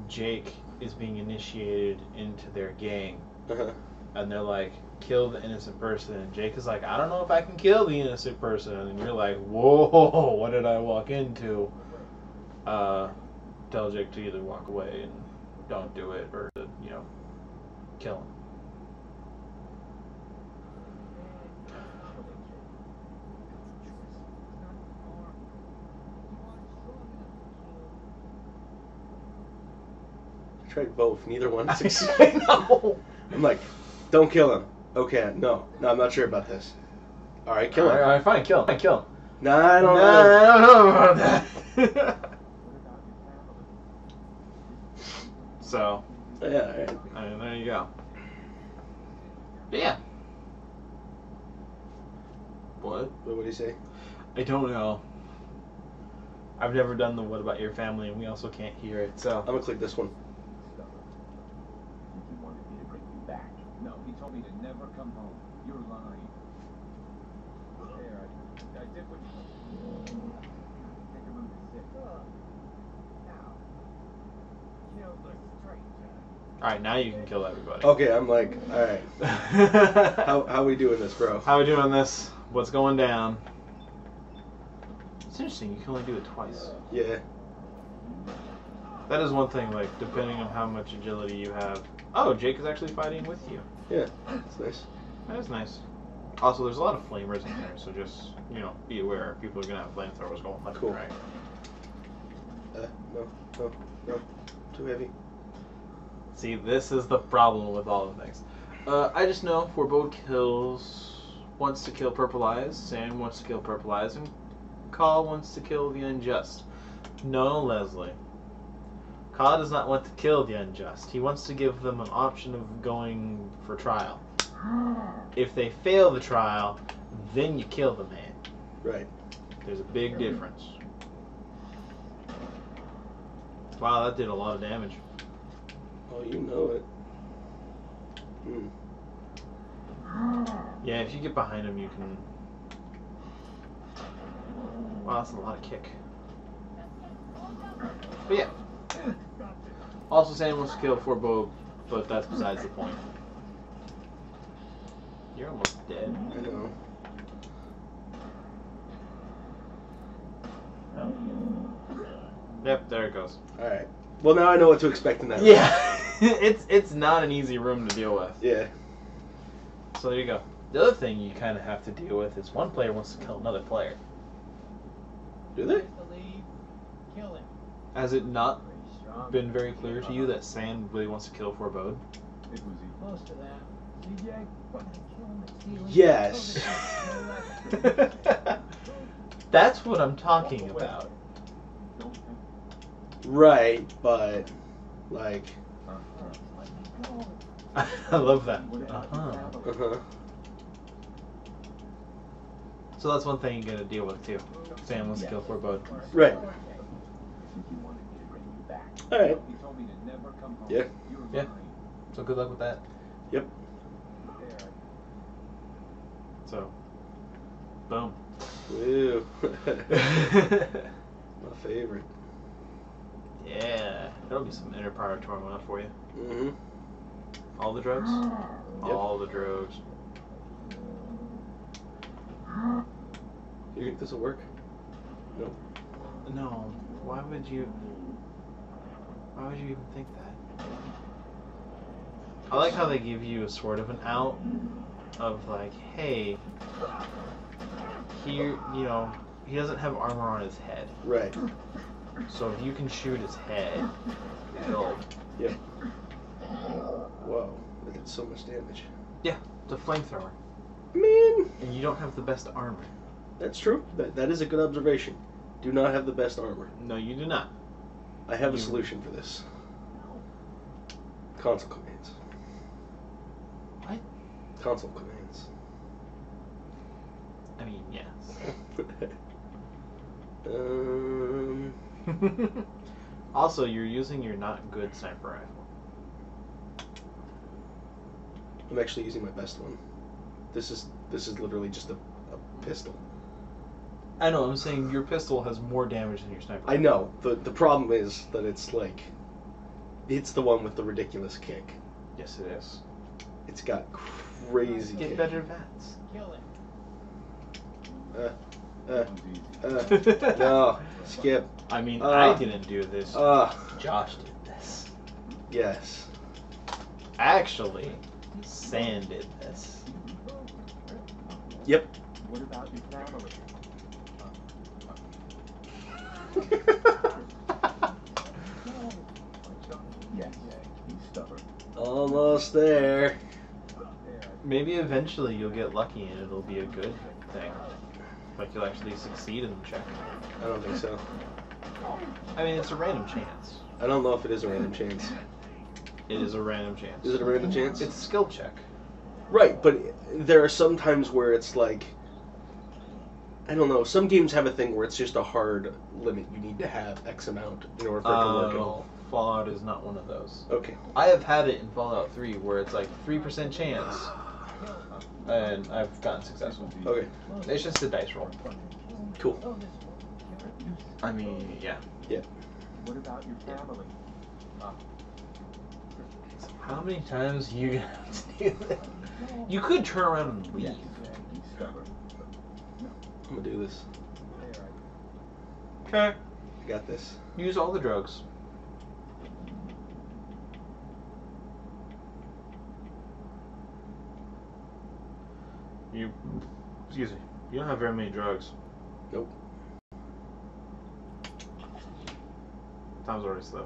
Jake is being initiated into their gang,
Uh-huh.
and they're like, kill the innocent person, and Jake is like, I don't know if I can kill the innocent person, and you're like, whoa, what did I walk into? Tell Jake to either walk away and don't do it, or to, kill him.
I tried both. Neither one succeeded.
No.
I'm like, don't kill him. Okay, no, I'm not sure about this. All right, kill him.
All right, fine, kill him. Kill him.
Nah, I don't know.
I don't know about that. So,
Yeah, all right.
there you go. But yeah. What?
What do you say?
I don't know. I've never done the what about your family, and we also can't hear it, so.
I'm gonna click this one.
He wanted me to bring you back. No, he told me to never come home. You're lying. There, I did what you take a room to sit. Now, kill the stranger.
Alright, now you can kill everybody.
Okay, I'm like, all right. How we doing this, bro?
How we doing this? What's going down? It's interesting, you can only do it twice.
Yeah.
That is one thing, like, depending on how much agility you have. Oh, Jake is actually fighting with you.
Yeah, that's nice.
That is nice. Also, there's a lot of flamers in there, so just, be aware. People are going to have flamethrowers going left
Cool.
and right.
No. Too heavy.
See, this is the problem with all the things. I just know Forebode wants to kill Purple Eyes, Sam wants to kill Purple Eyes, and Ka wants to kill the unjust. No, Leslie. Ka does not want to kill the unjust. He wants to give them an option of going for trial. If they fail the trial, then you kill the man.
Right.
There's a big difference. Wow, that did a lot of damage.
Oh, you know it. Hmm.
Yeah, if you get behind him, you can... Wow, that's a lot of kick. But yeah. Also, Sam wants to kill Forebode, but that's besides the point. You're almost dead.
I know.
Yep, there it goes.
Alright. Well, now I know what to expect in that.
Yeah, it's not an easy room to deal with.
Yeah.
So there you go. The other thing you kind of have to deal with is one player wants to kill another player.
Do they?
Kill him.
Has it not
Pretty strong.
been very clear to you that Sam really wants to kill Forebode?
It was close to that. CJ, fucking kill him and steal him.
Yes.
That's what I'm talking about.
Right, but like.
I love that. Uh-huh.
Uh-huh.
So that's one thing you gotta deal with too. Sam wants to kill Forebode.
Right.
I think he wanted me to bring you back.
All right.
He told me to never come home.
Yeah.
You were
Yeah.
lying.
So good luck with that.
Yep.
There,
So, boom.
Woo. My favorite.
Yeah, that'll be some inner power torment for you.
Mm-hmm.
All the drugs?
Yep.
All the drugs.
You think this will work? No.
No, why would you even think that? I like how they give you a sort of an out of like, hey, here, you know, he doesn't have armor on his head.
Right.
So if you can shoot his head, it'll...
Yep. Whoa. That did so much damage.
Yeah, it's a flamethrower.
Man.
And you don't have the best armor.
That's true. That is a good observation. Do not have the best armor.
No, you do not.
I have a solution for this. Console commands.
What?
Console commands.
I mean, yes. Also, you're using your not good sniper rifle.
I'm actually using my best one. This is literally just a pistol.
I know, I'm saying your pistol has more damage than your sniper rifle.
I know. The problem is that it's like it's the one with the ridiculous kick.
Yes, it is.
It's got crazy
Get
kick.
better vets.
kill him.
No, skip.
I mean, I didn't do this. Josh did this.
Yes.
Actually, Sam did this.
Yep.
What about your family? Yes, he's stubborn.
Almost there.
Maybe eventually you'll get lucky and it'll be a good thing. Like you'll actually succeed in the check.
I don't think so.
I mean, it's a random chance.
I don't know if it is a random chance.
It is a random chance.
Is it a random chance?
It's a skill check.
Right, but there are some times where it's like, I don't know, some games have a thing where it's just a hard limit. You need to have X amount in order for it to work at all.
Fallout is not one of those.
Okay.
I have had it in Fallout 3 where it's like 3% chance, and I've gotten successful.
Okay.
It's just a dice roll.
Cool.
I mean, yeah.
Yeah.
What about your family?
How many times are you gonna have to do that? You could turn around and leave.
He's stubborn.
I'm gonna do this.
Okay.
I got this.
Use all the drugs. Excuse me. You don't have very many drugs.
Nope.
Time's already slow.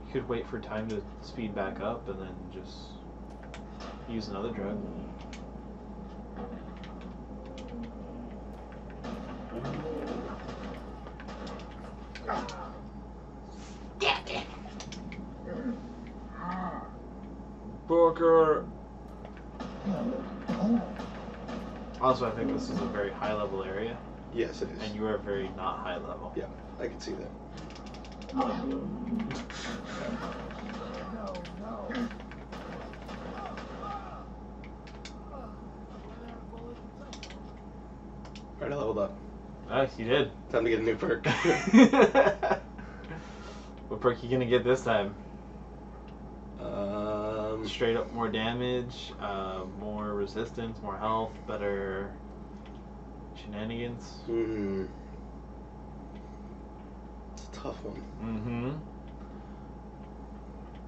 You could wait for time to speed back up and then just use another drug. Booker. Also, I think this is a very high level area,
Yes, it is.
and you are very not high level.
Yeah, I can see that. Alright, I leveled up.
Nice, you did.
Time to get a new perk.
What perk you gonna get this time?
um,
Straight up more damage, more resistance, more health, better shenanigans.
It's a tough one.
Mm-hmm.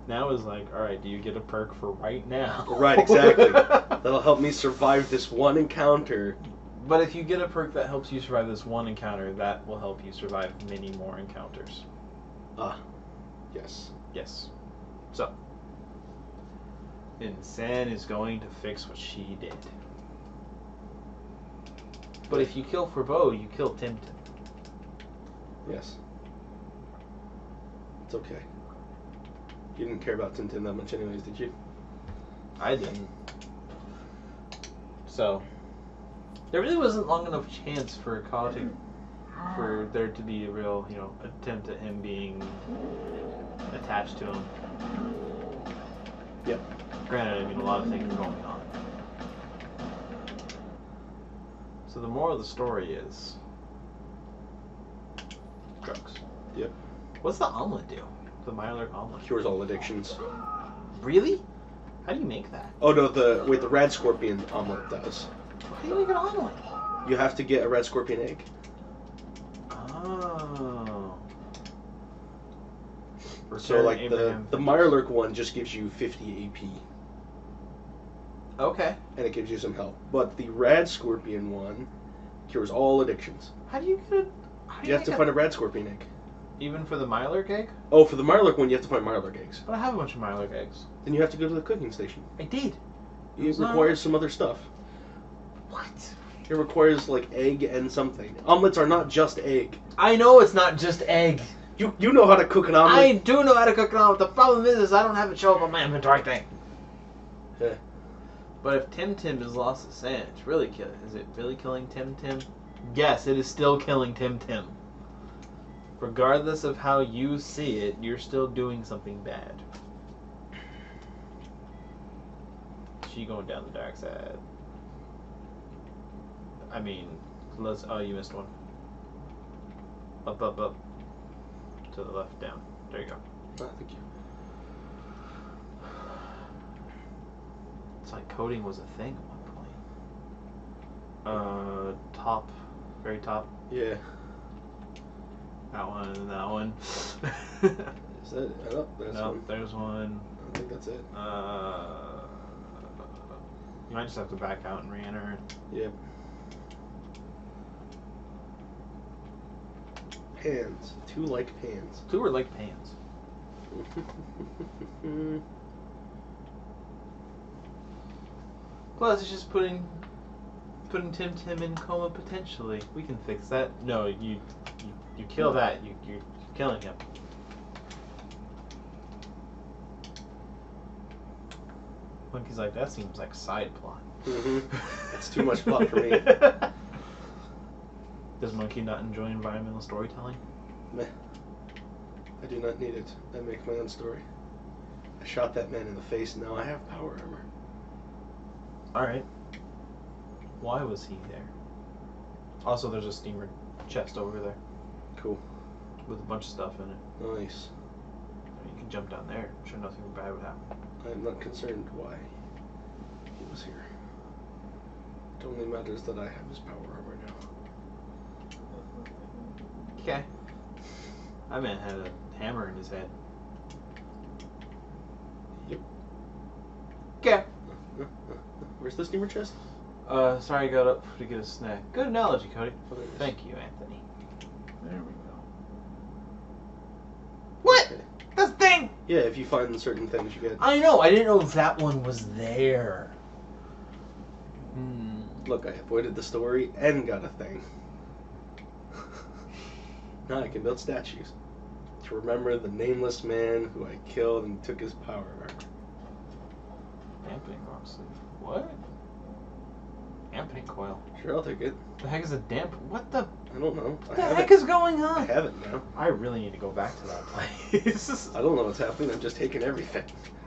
Now is like, alright, do you get a perk for right now?
Right, exactly. That'll help me survive this one encounter.
But if you get a perk that helps you survive this one encounter, that will help you survive many more encounters.
Ah, yes.
Yes. So, Insan is going to fix what she did. But if you kill Forbeau, you kill Tim Tim.
Yes. It's okay. You didn't care about Tintin that much anyways, did you?
I didn't. So, there really wasn't long enough chance for for there to be a real, attempt at him being attached to him.
Yep.
Granted, I mean, a lot of things are going on. So the moral of the story is drugs.
Yep.
What's the omelet do? The Mirelurk omelet.
Cures all addictions.
Really? How do you make that?
Oh no, the Rad Scorpion omelet does.
How do you make an omelet?
You have to get a Red Scorpion egg.
Oh.
So like
Abraham
the Mirelurk one just gives you 50 AP.
Okay.
And it gives you some health. But the Rad Scorpion one cures all addictions.
How do you get it?
You have to find a Rad Scorpion egg.
Even for the Mirelurk egg?
Oh, for the Mirelurk one, you have to find Mirelurk eggs.
But I have a bunch of Mirelurk eggs.
Then you have to go to the cooking station.
I did.
It requires some other stuff.
What?
It requires like egg and something. Omelets are not just egg.
I know it's not just egg.
You know how to cook an omelet.
I do know how to cook an omelet. The problem is I don't have it show up on my inventory thing.
Yeah.
But if Tim Tim is lost to sand, it's really is it really killing Tim Tim? Yes, it is still killing Tim Tim. Regardless of how you see it, you're still doing something bad. She going down the dark side. I mean, oh, you missed one. Up, up, up. To the left, down. There you go.
Oh, thank you.
It's like coding was a thing at one point. Top. Very top.
Yeah.
That one and that one.
Is that it? Oh, there's
No,
one.
there's one.
I think that's it.
You might just have to back out and re-enter.
Yep. Pans. 2 like pans.
2 are like pans. Plus, it's just putting Tim Tim in coma potentially. We can fix that. No, you kill that. You're killing him. Monkey's like, that seems like a side plot.
That's too much plot for me.
Does Monkey not enjoy environmental storytelling?
Meh. I do not need it. I make my own story. I shot that man in the face and now I have power armor.
Alright. Why was he there? Also, there's a steamer chest over there.
Cool.
With a bunch of stuff in it.
Nice.
You can jump down there. I'm sure nothing bad would happen.
I'm not concerned why he was here. It only matters that I have his power armor now.
Okay. That man had a hammer in his head.
Yep.
Okay.
Where's the steamer chest?
Sorry I got up to get a snack. Good analogy, Cody.
Oh, there it is.
Thank you, Anthony.
There we go.
What?
Okay.
That's the thing!
Yeah, if you find certain things, you get...
I know, I didn't know if that one was there.
Look, I avoided the story and got a thing. Now I can build statues to remember the nameless man who I killed and took his power armor.
Dampening long sleeve. What? Dampening coil.
Sure, I'll take it.
The heck is a damp? What the?
I don't know.
What the heck is going
I
on?
have it now.
I really need to go back to that place.
I don't know what's happening. I'm just taking everything.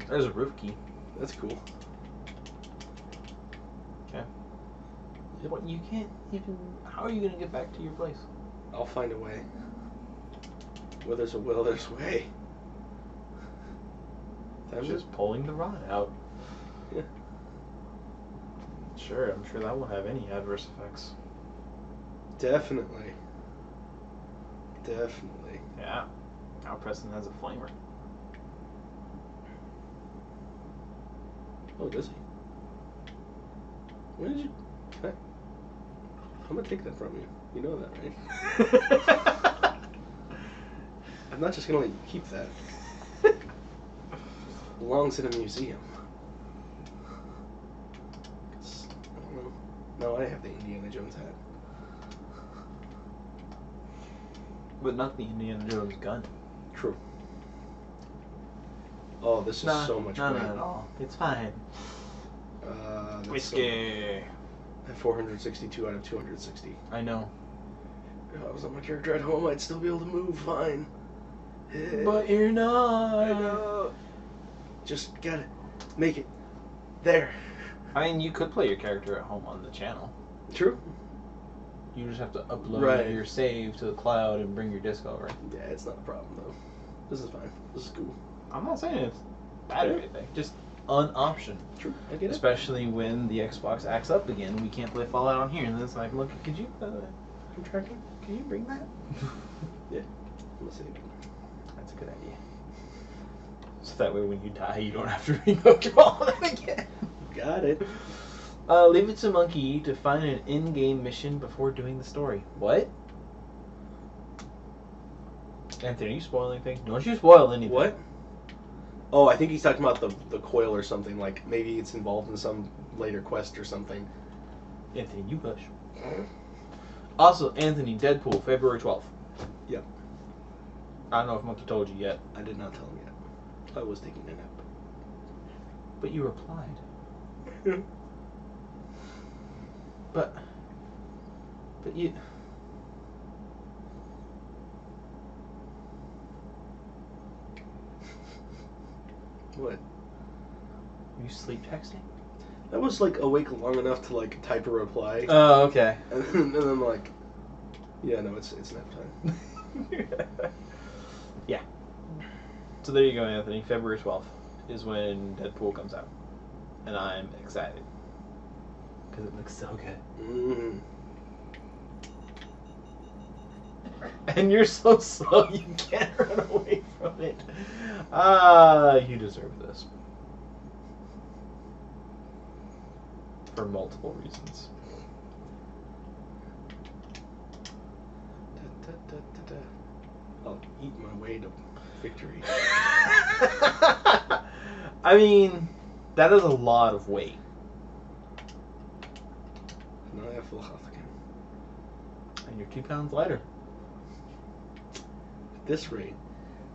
There's a roof key.
That's cool.
Okay. What, you can't even. How are you gonna get back to your place?
I'll find a way. Where there's a will, there's a way.
I'm just pulling the rod out.
Yeah.
Sure, I'm sure that won't have any adverse effects.
Definitely. Definitely.
Yeah. Now Preston has a flamer.
Oh, does he? When did you... I'm gonna take that from you. You know that, right? I'm not just gonna let you keep that. It belongs in a museum. I don't know. No, I have the Indiana Jones hat.
But not the Indiana Jones gun.
True. Oh, this is so much
No,
weight.
not at all. It's fine.
That's
Whiskey.
So, 462 out of 260.
I know.
If I was on my character at home, I'd still be able to move fine.
But you're not.
I know. Just gotta make it there.
I mean, you could play your character at home on the channel.
True.
You just have to upload
Right.
your save to the cloud and bring your disc over.
Yeah, it's not a problem though. This is fine. This is cool.
I'm not saying it's bad or
Yeah.
anything. Just an option.
True. I get it.
Especially when the Xbox acts up again, we can't play Fallout on here. And then it's like, look, could you,
I'm tracking.
can you bring that?
Yeah. Let's see.
That's a good idea. So that way, when you die, you don't have to reload through all of them again.
Got it.
Leave it to Monkey to find an in-game mission before doing the story. What? Anthony, are you spoiling anything? Don't you spoil anything.
What? Oh, I think he's talking about the coil or something. Like maybe it's involved in some later quest or something.
Anthony, you push. Also, Anthony, Deadpool, February 12th.
Yep.
I don't know if Monkey told you yet,
I did not tell him yet. I was taking a nap.
but you replied. But you...
What?
Are you sleep texting?
I was like awake long enough to like type a reply,
Oh, okay.
and then I'm like, yeah, no, it's nap time.
Yeah. So there you go, Anthony. February 12th is when Deadpool comes out. And I'm excited. Because it looks so good.
Mm.
And you're so slow you can't run away from it. You deserve this. For multiple reasons.
I'll eat my way to victory.
I mean, that is a lot of weight.
Now I have full health again.
And you're 2 pounds lighter.
At this rate,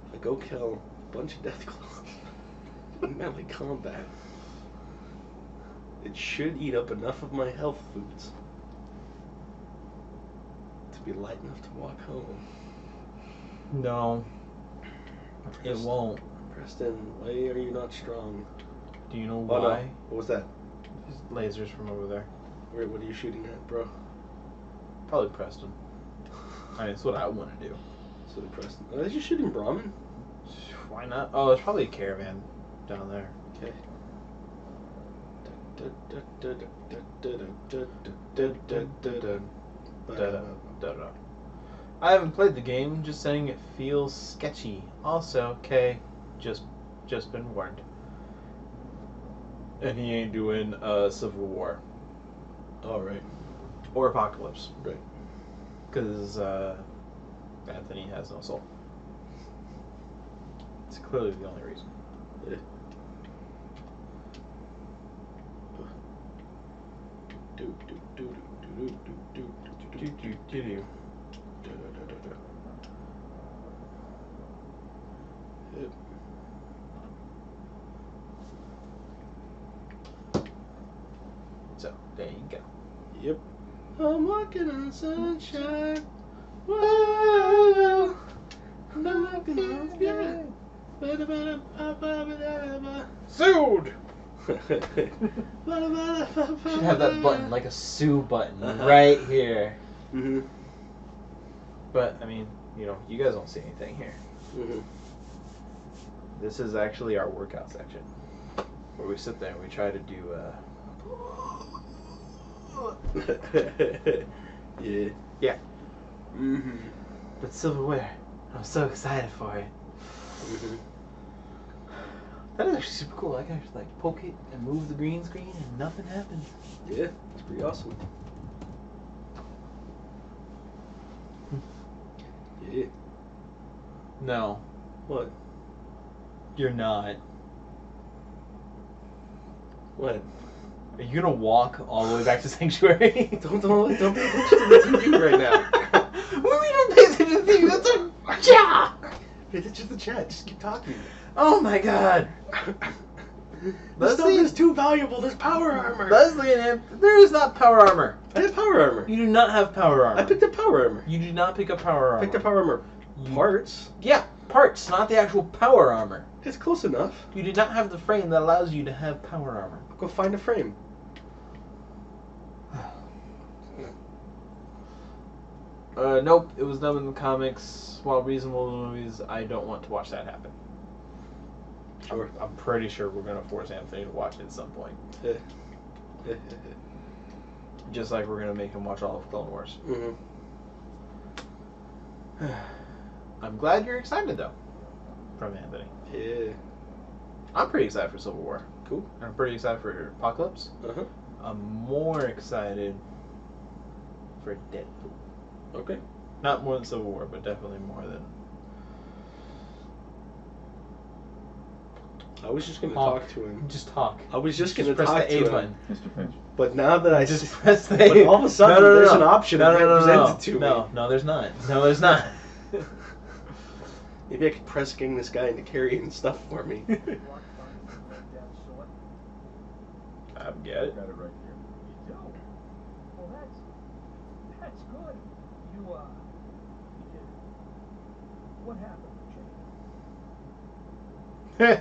if I go kill a bunch of death claws in melee combat, it should eat up enough of my health foods to be light enough to walk home.
No, it won't.
Preston, why are you not strong?
Do you know
Oh, no.
why?
What was that?
There's lasers from over there.
Where? What are you shooting at, bro?
Probably Preston. I mean, it's what I want to do.
So Preston. Are they just shooting Brahmin?
Why not? Oh, there's probably a caravan down there.
Okay.
Da-da. I haven't played the game, just saying it feels sketchy. Also, okay, just been warned. And he ain't doing Civil War.
Alright.
Or Apocalypse.
Right.
Because Anthony has no soul. It's clearly the only reason.
Yeah. Yep.
There you go.
Yep. I'm walking in the sunshine. Whoa. I'm walking in the sunshine.
Sued!
Should
Should have that button, like a sue button, right here.
Mm-hmm.
But, I mean, you know, you guys don't see anything here.
Mm-hmm.
This is actually our workout section. Where we sit there and we try to do,
Yeah.
Yeah.
Mm-hmm.
But silverware. I'm so excited for it.
Mm-hmm.
That is actually super cool. I can actually, like, poke it and move the green screen and nothing happens.
Yeah, it's pretty awesome. Yeah.
No,
What?
you're not.
What?
Are you gonna walk all the way back to Sanctuary?
Don't pay attention to the TV right now.
What do you mean don't pay attention to the TV? That's a... Yeah!
Pay attention to the chat. Just keep talking.
Oh my god!
This stuff is too valuable. There's power armor.
Leslie and him, there is not power armor.
I have power armor.
You do not have power armor.
I picked up power armor.
You do not pick up power armor.
I picked up power armor parts.
Yeah, parts, not the actual power armor.
It's close enough.
You do not have the frame that allows you to have power armor.
I'll go find a frame.
Nope, it was done in the comics. While reasonable in the movies, I don't want to watch that happen.
Sure.
I'm pretty sure we're going to force Anthony to watch it at some point. Just like we're going to make him watch all of Clone Wars.
Mm-hmm.
I'm glad you're excited, though, from Anthony.
Yeah.
I'm pretty excited for Civil War.
Cool.
I'm pretty excited for Apocalypse.
Uh-huh.
I'm more excited for Deadpool.
Okay.
Not more than Civil War, but definitely more than...
I was just gonna
Talk.
talk to him.
Just talk.
I was just
Just
gonna
press
talk
the A
to him.
button.
Mr. Finch.
But now that I
Just
s-
press the
but
A.
all of a sudden there's an option presented to me.
No, there's not. No, there's not.
Maybe I could press gang this guy into carrying stuff for me.
I get it.
Got it right here. You don't? Well, that's good. You, what happened, Jake?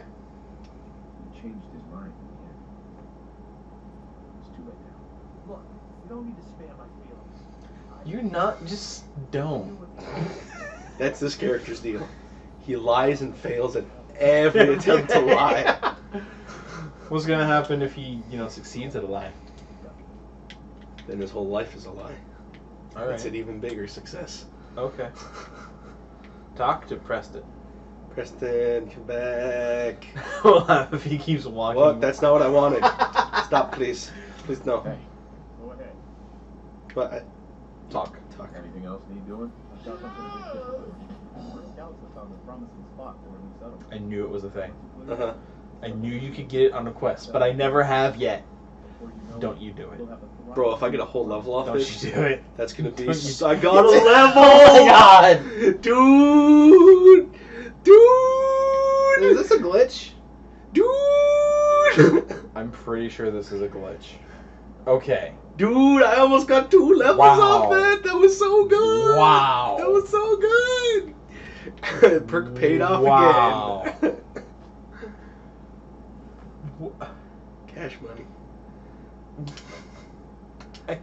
He changed his mind in the end. It's too late now. Look, you don't need to spare my feelings.
You're not. Just don't.
That's this character's deal. He lies and fails at every attempt to lie.
What's gonna happen if he, succeeds at a lie?
Then his whole life is a lie.
All
That's
right.
an even bigger success.
Okay. Talk to Preston.
Preston, come back.
We'll laugh if he keeps walking.
What? That's not what I wanted. Stop, please. Please, no.
Hey, go ahead.
But
Talk.
talk.
Anything else need doing? I found something a bit difficult. Our scouts have found a promising spot for a new settlement.
I knew it was a thing.
Uh-huh.
I knew you could get it on a quest, but I never have yet.
Before you know
Don't you do it.
we'll have a thriving-
Bro, if I get a whole level off
Don't
this,
you do it.
that's gonna be.
Don't you-
I got a level!
Oh my god!
Dude! Dude!
Is this a glitch?
Dude!
I'm pretty sure this is a glitch. Okay.
Dude, I almost got 2 levels
Wow.
off it! That was so good!
Wow.
That was so good! Perk paid off
Wow.
again. Cash money.
I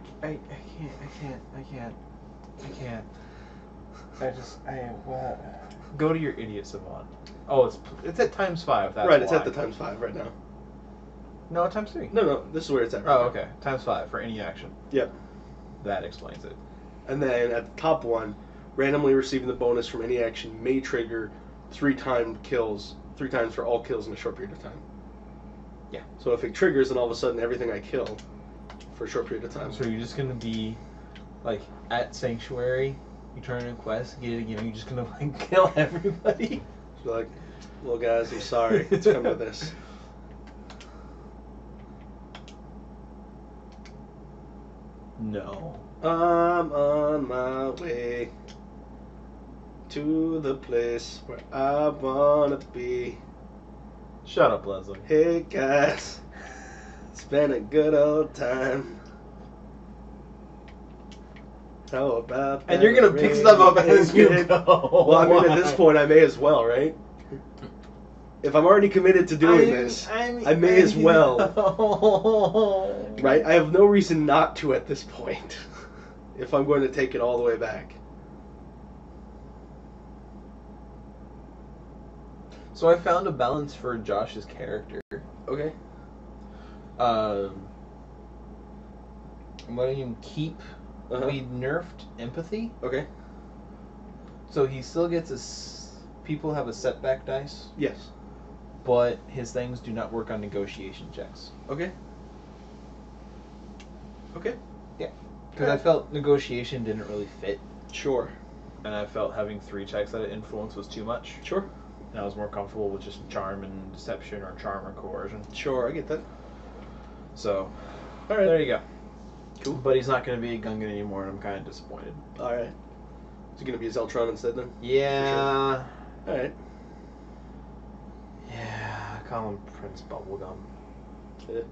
won't. Go to your idiot savant. Oh, it's at ×5. That's
Right, it's
why.
at the ×5 right now.
No, ×3.
No, this is where it's at right
Oh,
now.
okay. ×5 for any action.
Yep.
That explains it.
And then at the top one, randomly receiving the bonus from any action may trigger 3 timed kills, 3 times for all kills in a short period of time.
Yeah.
So if it triggers, then all of a sudden everything I kill for a short period of time.
So you're just gonna be like at Sanctuary. You turn in a quest, get it again. You're just gonna like kill everybody.
So like, well guys, I'm sorry. It's come to this.
No.
I'm on my way to the place where I wanna be.
Shut up, Leslie.
Hey guys, it's been a good old time. How about that?
And you're gonna pick stuff up as you go.
Well, I mean, at this point, I may as well, right? If I'm already committed to doing this, I may as well. Right? I have no reason not to at this point. If I'm going to take it all the way back.
So I found a balance for Josh's character.
Okay.
I'm letting him keep.
Uh-huh.
We nerfed empathy,
Okay.
so he still gets people have a setback dice,
Yes.
but his things do not work on negotiation checks.
Okay. Okay.
Because I felt negotiation didn't really fit,
Sure.
and I felt having 3 checks at influence was too much.
Sure.
And I was more comfortable with just charm and deception, or charm or coercion.
Sure, I get that.
So,
All right.
there you go.
Cool.
But he's not going to be a Gungan anymore, and I'm kind of disappointed.
All right. Is it going to be a Zeltron instead then?
Yeah.
All right.
Yeah, I call him Prince Bubblegum.
Yeah.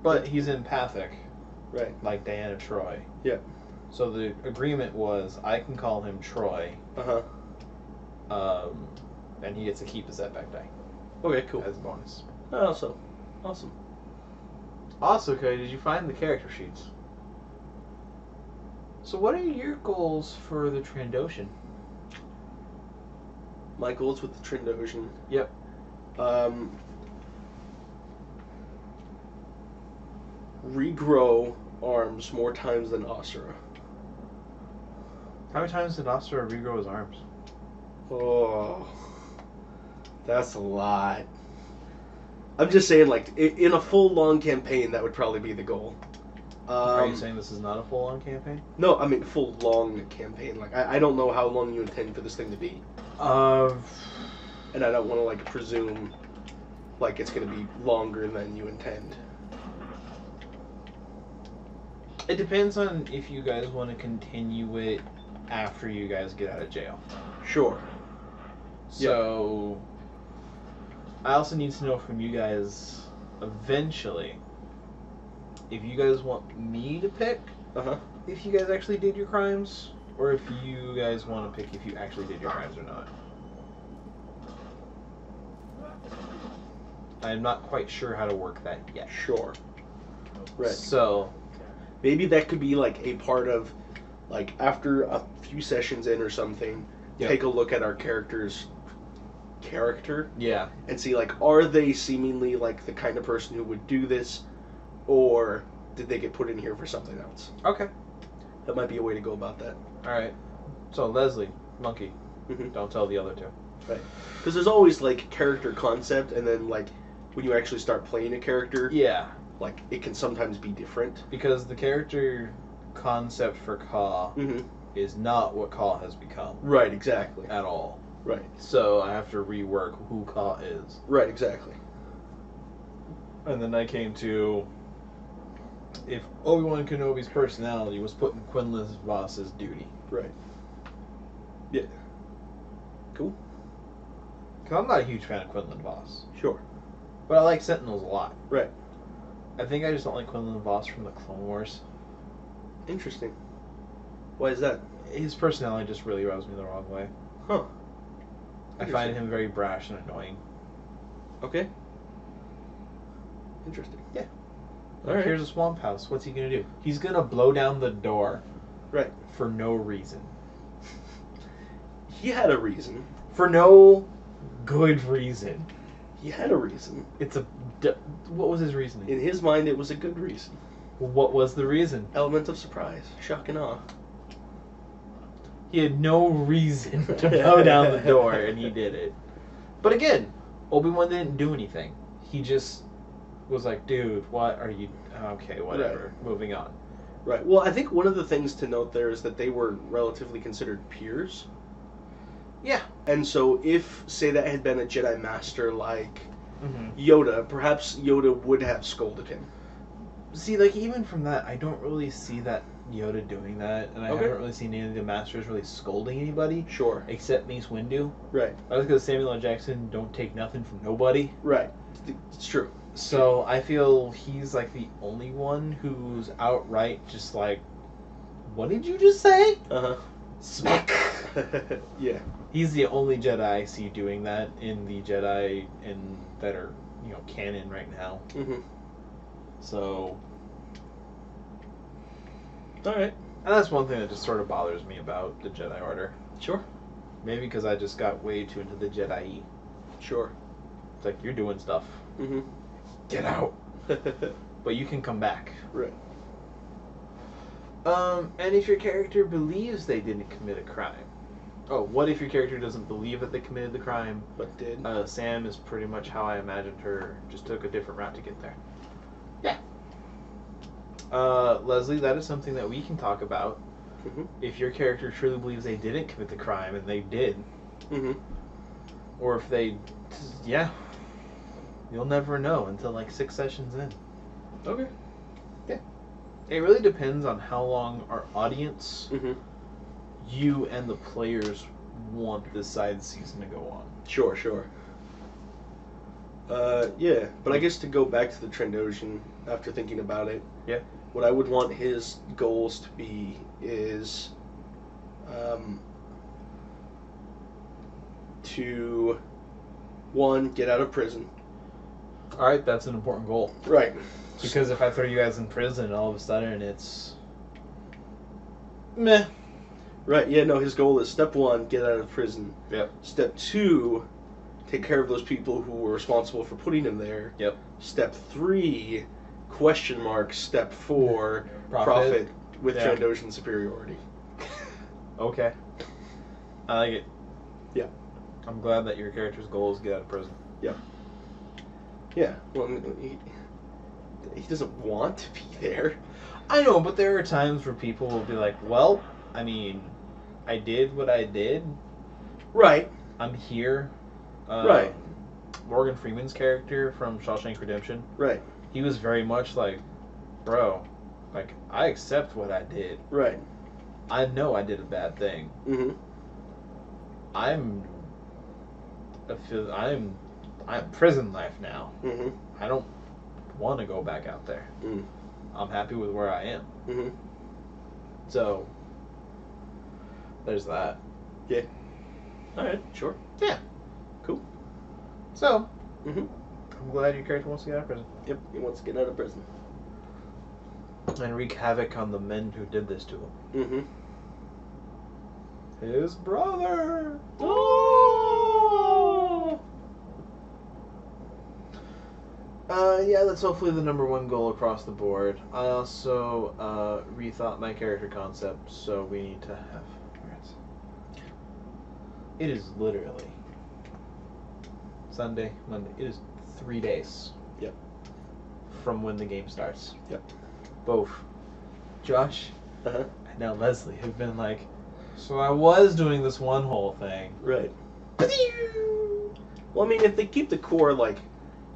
But he's empathic,
Right.
like Diana Troy.
Yeah.
So the agreement was I can call him Troy,
Uh-huh.
and he gets to keep his setback die
Okay, cool.
as a bonus.
Awesome. Awesome.
Also, Cody, did you find the character sheets? So what are your goals for the Trandoshan?
My goals with the Trandoshan.
Yep.
Regrow arms more times than Asura.
How many times did Asura regrow his arms?
Oh, that's a lot. I'm just saying, like, in a full long campaign, that would probably be the goal.
Are you saying this is not a full-on campaign?
No, I mean full long campaign. Like, I don't know how long you intend for this thing to be, and I don't want to like presume like it's going to be longer than you intend.
It depends on if you guys want to continue it after you guys get out of jail.
Sure.
So, I also need to know from you guys, eventually, if you guys want me to pick
Uh-huh.
if you guys actually did your crimes, or if you guys want to pick if you actually did your crimes or not. I'm not quite sure how to work that yet.
Sure. Right.
So,
Maybe that could be like a part of, like, after a few sessions in or something,
Yep.
take a look at our character's character
yeah.
and see, like, are they seemingly like the kind of person who would do this, or did they get put in here for something else?
Okay.
That might be a way to go about that.
Alright. So, Leslie, Monkey,
Mhm.
don't tell the other two.
Right. Because there's always, like, character concept, and then, like, when you actually start playing a character,
Yeah.
like, it can sometimes be different.
Because the character concept for Ka
Mm-hmm.
is not what Ka has become
Right, exactly.
at all.
Right.
So I have to rework who Ka is.
Right, exactly.
And then I came to if Obi-Wan Kenobi's personality was put in Quinlan Voss's duty.
Right. Yeah. Cool.
Because I'm not a huge fan of Quinlan Voss.
Sure.
But I like Sentinels a lot.
Right.
I think I just don't like Quinlan Voss from the Clone Wars.
Interesting. Why is that?
His personality just really rubs me the wrong way.
Huh.
I find him very brash and annoying.
Okay. Interesting.
Yeah.
All right.
Here's a swamp house. What's he gonna do? He's gonna blow down the door.
Right.
For no reason.
He had a reason.
For no good reason.
He had a reason.
What was his reasoning?
In his mind, it was a good reason.
What was the reason?
Element of surprise. Shock and awe.
He had no reason to blow down the door, and he did it. But again, Obi-Wan didn't do anything. He just was like, dude, what are you... Okay, whatever.
Right.
Moving on.
Right. Well, I think one of the things to note there is that they were relatively considered peers.
Yeah.
And so if, say, that had been a Jedi Master like
Mm-hmm.
Yoda, perhaps Yoda would have scolded him.
See, like, even from that, I don't really see that Yoda doing that, and I
Okay.
haven't really seen any of the Masters really scolding anybody,
Sure.
except Mace Windu.
Right.
That was because Samuel L. Jackson don't take nothing from nobody.
Right. It's true.
So I feel he's like the only one who's outright just like, what did you just say?
Uh
Smack.
huh. Yeah.
He's the only Jedi I see doing that in the Jedi that are, canon right now.
Mhm.
So,
All right.
and that's one thing that just sort of bothers me about the Jedi Order.
Sure.
Maybe because I just got way too into the Jedi.
Sure.
It's like, you're doing stuff.
Mhm.
Get out. But you can come back.
Right.
And if your character believes they didn't commit a crime. Oh, what if your character doesn't believe that they committed the crime?
But did.
Sam is pretty much how I imagined her. Just took a different route to get there. Yeah. Leslie, that is something that we can talk about.
Mhm.
If your character truly believes they didn't commit the crime and they did,
Mhm.
or if they, yeah, you'll never know until like 6 sessions in.
Okay.
It really depends on how long our audience,
Mhm.
you and the players, want this side season to go on.
Sure. Sure. Yeah, but I guess to go back to the Trandoshan after thinking about it.
Yeah.
What I would want his goals to be is, to, one, get out of prison.
All right, that's an important goal.
Right.
Because if I throw you guys in prison, all of a sudden it's meh.
Right. Yeah. No. His goal is step one, get out of prison.
Yep.
Step two, take care of those people who were responsible for putting him there.
Yep.
Step three, question mark. Step four,
Profit.
with
Yeah.
Trandoshan superiority.
Okay. I like it.
Yeah.
I'm glad that your character's goal is get out of prison.
Yeah. Well, he doesn't want to be there.
I know, but there are times where people will be like, well, I mean, I did what I did.
Right.
I'm here.
Right.
Morgan Freeman's character from Shawshank Redemption,
Right.
he was very much like, bro, like, I accept what I did.
Right.
I know I did a bad thing.
Mm-hmm.
I'm prison life now.
Mm-hmm.
I don't want to go back out there.
Mm.
I'm happy with where I am.
Mm-hmm.
So, there's that.
All right. Sure.
Yeah.
Cool.
So,
Mm-hmm.
I'm glad your character wants to get out of prison.
Yep. He wants to get out of prison.
And wreak havoc on the men who did this to him.
Mm-hmm.
His brother!
Oh!
Yeah, that's hopefully the number one goal across the board. I also rethought my character concept, so we need to have... It is literally Sunday, Monday. It is 3 days.
Yep.
From when the game starts.
Yep.
Both Josh
Uh-huh.
and now Leslie have been like, so I was doing this one whole thing.
Right. Well, I mean, if they keep the core,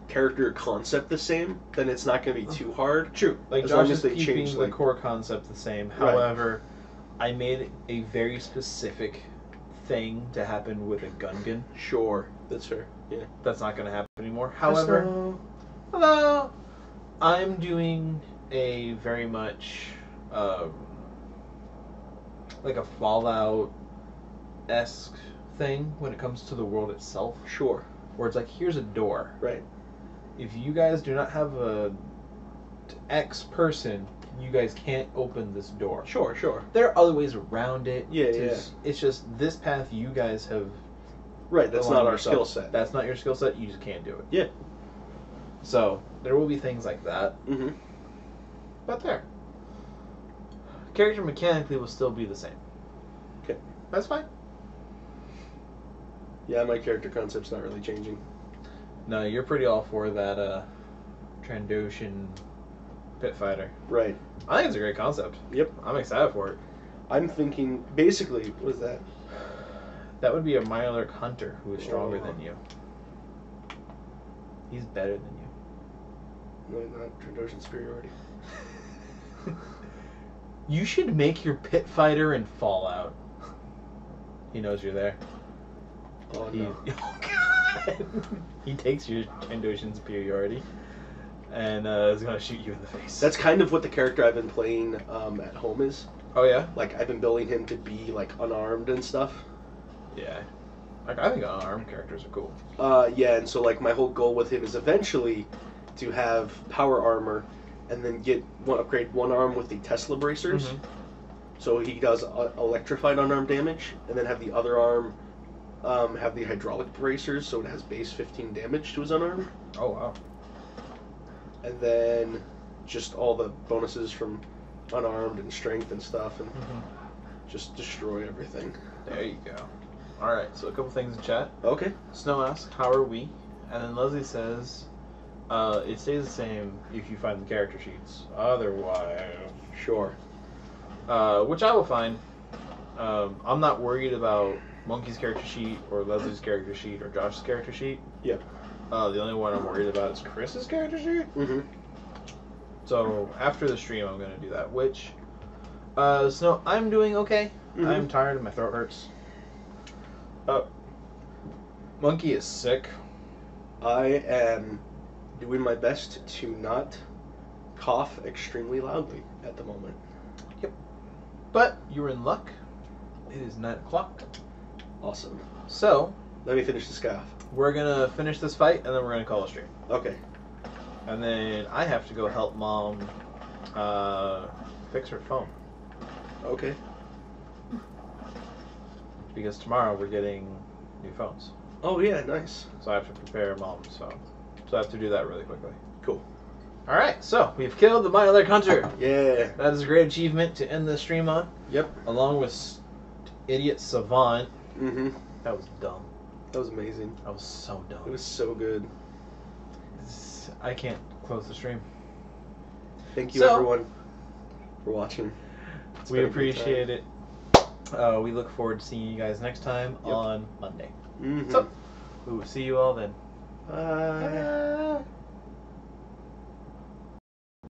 character concept the same, then it's not going to be too hard.
True. Like
As
Josh
long as
is
they
keeping
change,
the core concept the same.
Right.
However, I made a very specific thing to happen with a Gungan.
Sure. That's fair. Yeah.
That's not going to happen anymore. However, hello, I'm doing a very much like a Fallout-esque thing when it comes to the world itself,
Sure.
where it's like, here's a door.
Right.
If you guys do not have a X person, you guys can't open this door.
Sure. Sure.
There are other ways around it.
Yeah,
It's just this path you guys have.
Right. That's
aligned
not our
yourself.
skill set.
That's not your skill set. You just can't do it.
Yeah.
So there will be things like that,
Mm-hmm.
but there. Character mechanically will still be the same.
Okay.
That's fine.
Yeah, my character concept's not really changing.
No, you're pretty all for that Trandoshan pit fighter.
Right.
I think it's a great concept.
Yep.
I'm excited for it.
I'm thinking, basically, what is that?
That would be a Mirelurk hunter who is stronger
Oh.
than you. He's better than you.
No, not Trandoshan superiority.
You should make your pit fighter in Fallout. He knows you're there.
Oh,
He,
no.
oh God! He takes your Trandoshan superiority and is gonna shoot you in the face.
That's kind of what the character I've been playing at home is.
Oh yeah.
Like I've been building him to be like unarmed and stuff.
Yeah. Like I think unarmed characters are cool.
Yeah, and so like my whole goal with him is eventually to have power armor, and then upgrade one arm with the Tesla bracers, so he does electrified unarmed damage, and then have the other arm have the hydraulic bracers, so it has base 15 damage to his unarmed,
Oh wow.
and then just all the bonuses from unarmed and strength and stuff, and just destroy everything.
There you go. All right. So a couple things in chat.
Okay.
Snow asks, "How are we?" And then Leslie says, "It stays the same if you find the character sheets. Otherwise,
Sure.
which I will find. I'm not worried about Monkey's character sheet or Leslie's character sheet or Josh's character sheet.
Yep.
The only one I'm worried about is Chris's character sheet. So after the stream, I'm gonna do that. Which, Snow, I'm doing okay. I'm tired and my throat hurts. Monkey is sick.
I am doing my best to not cough extremely loudly at the moment.
But you're in luck. It is 9 o'clock.
Awesome.
So
Let me finish this guy off.
we're gonna finish this fight and then we're gonna call a stream.
Okay.
And then I have to go help Mom fix her phone.
Okay.
Because tomorrow we're getting new phones.
Oh yeah, nice.
So I have to prepare Mom's phone. So I have to do that really quickly.
Cool.
Alright, so we've killed the Mirelurk Hunter.
Yeah.
That is a great achievement to end the stream on.
Yep.
Along with Idiot Savant. That was dumb.
That was amazing.
That was so dumb.
It was so good.
I can't close the stream.
Thank you
So-
everyone for watching. It's
We
been a great
appreciate it. We look forward to seeing you guys next time on Monday.
time.
So, we will see you all then.
Bye.
Bye.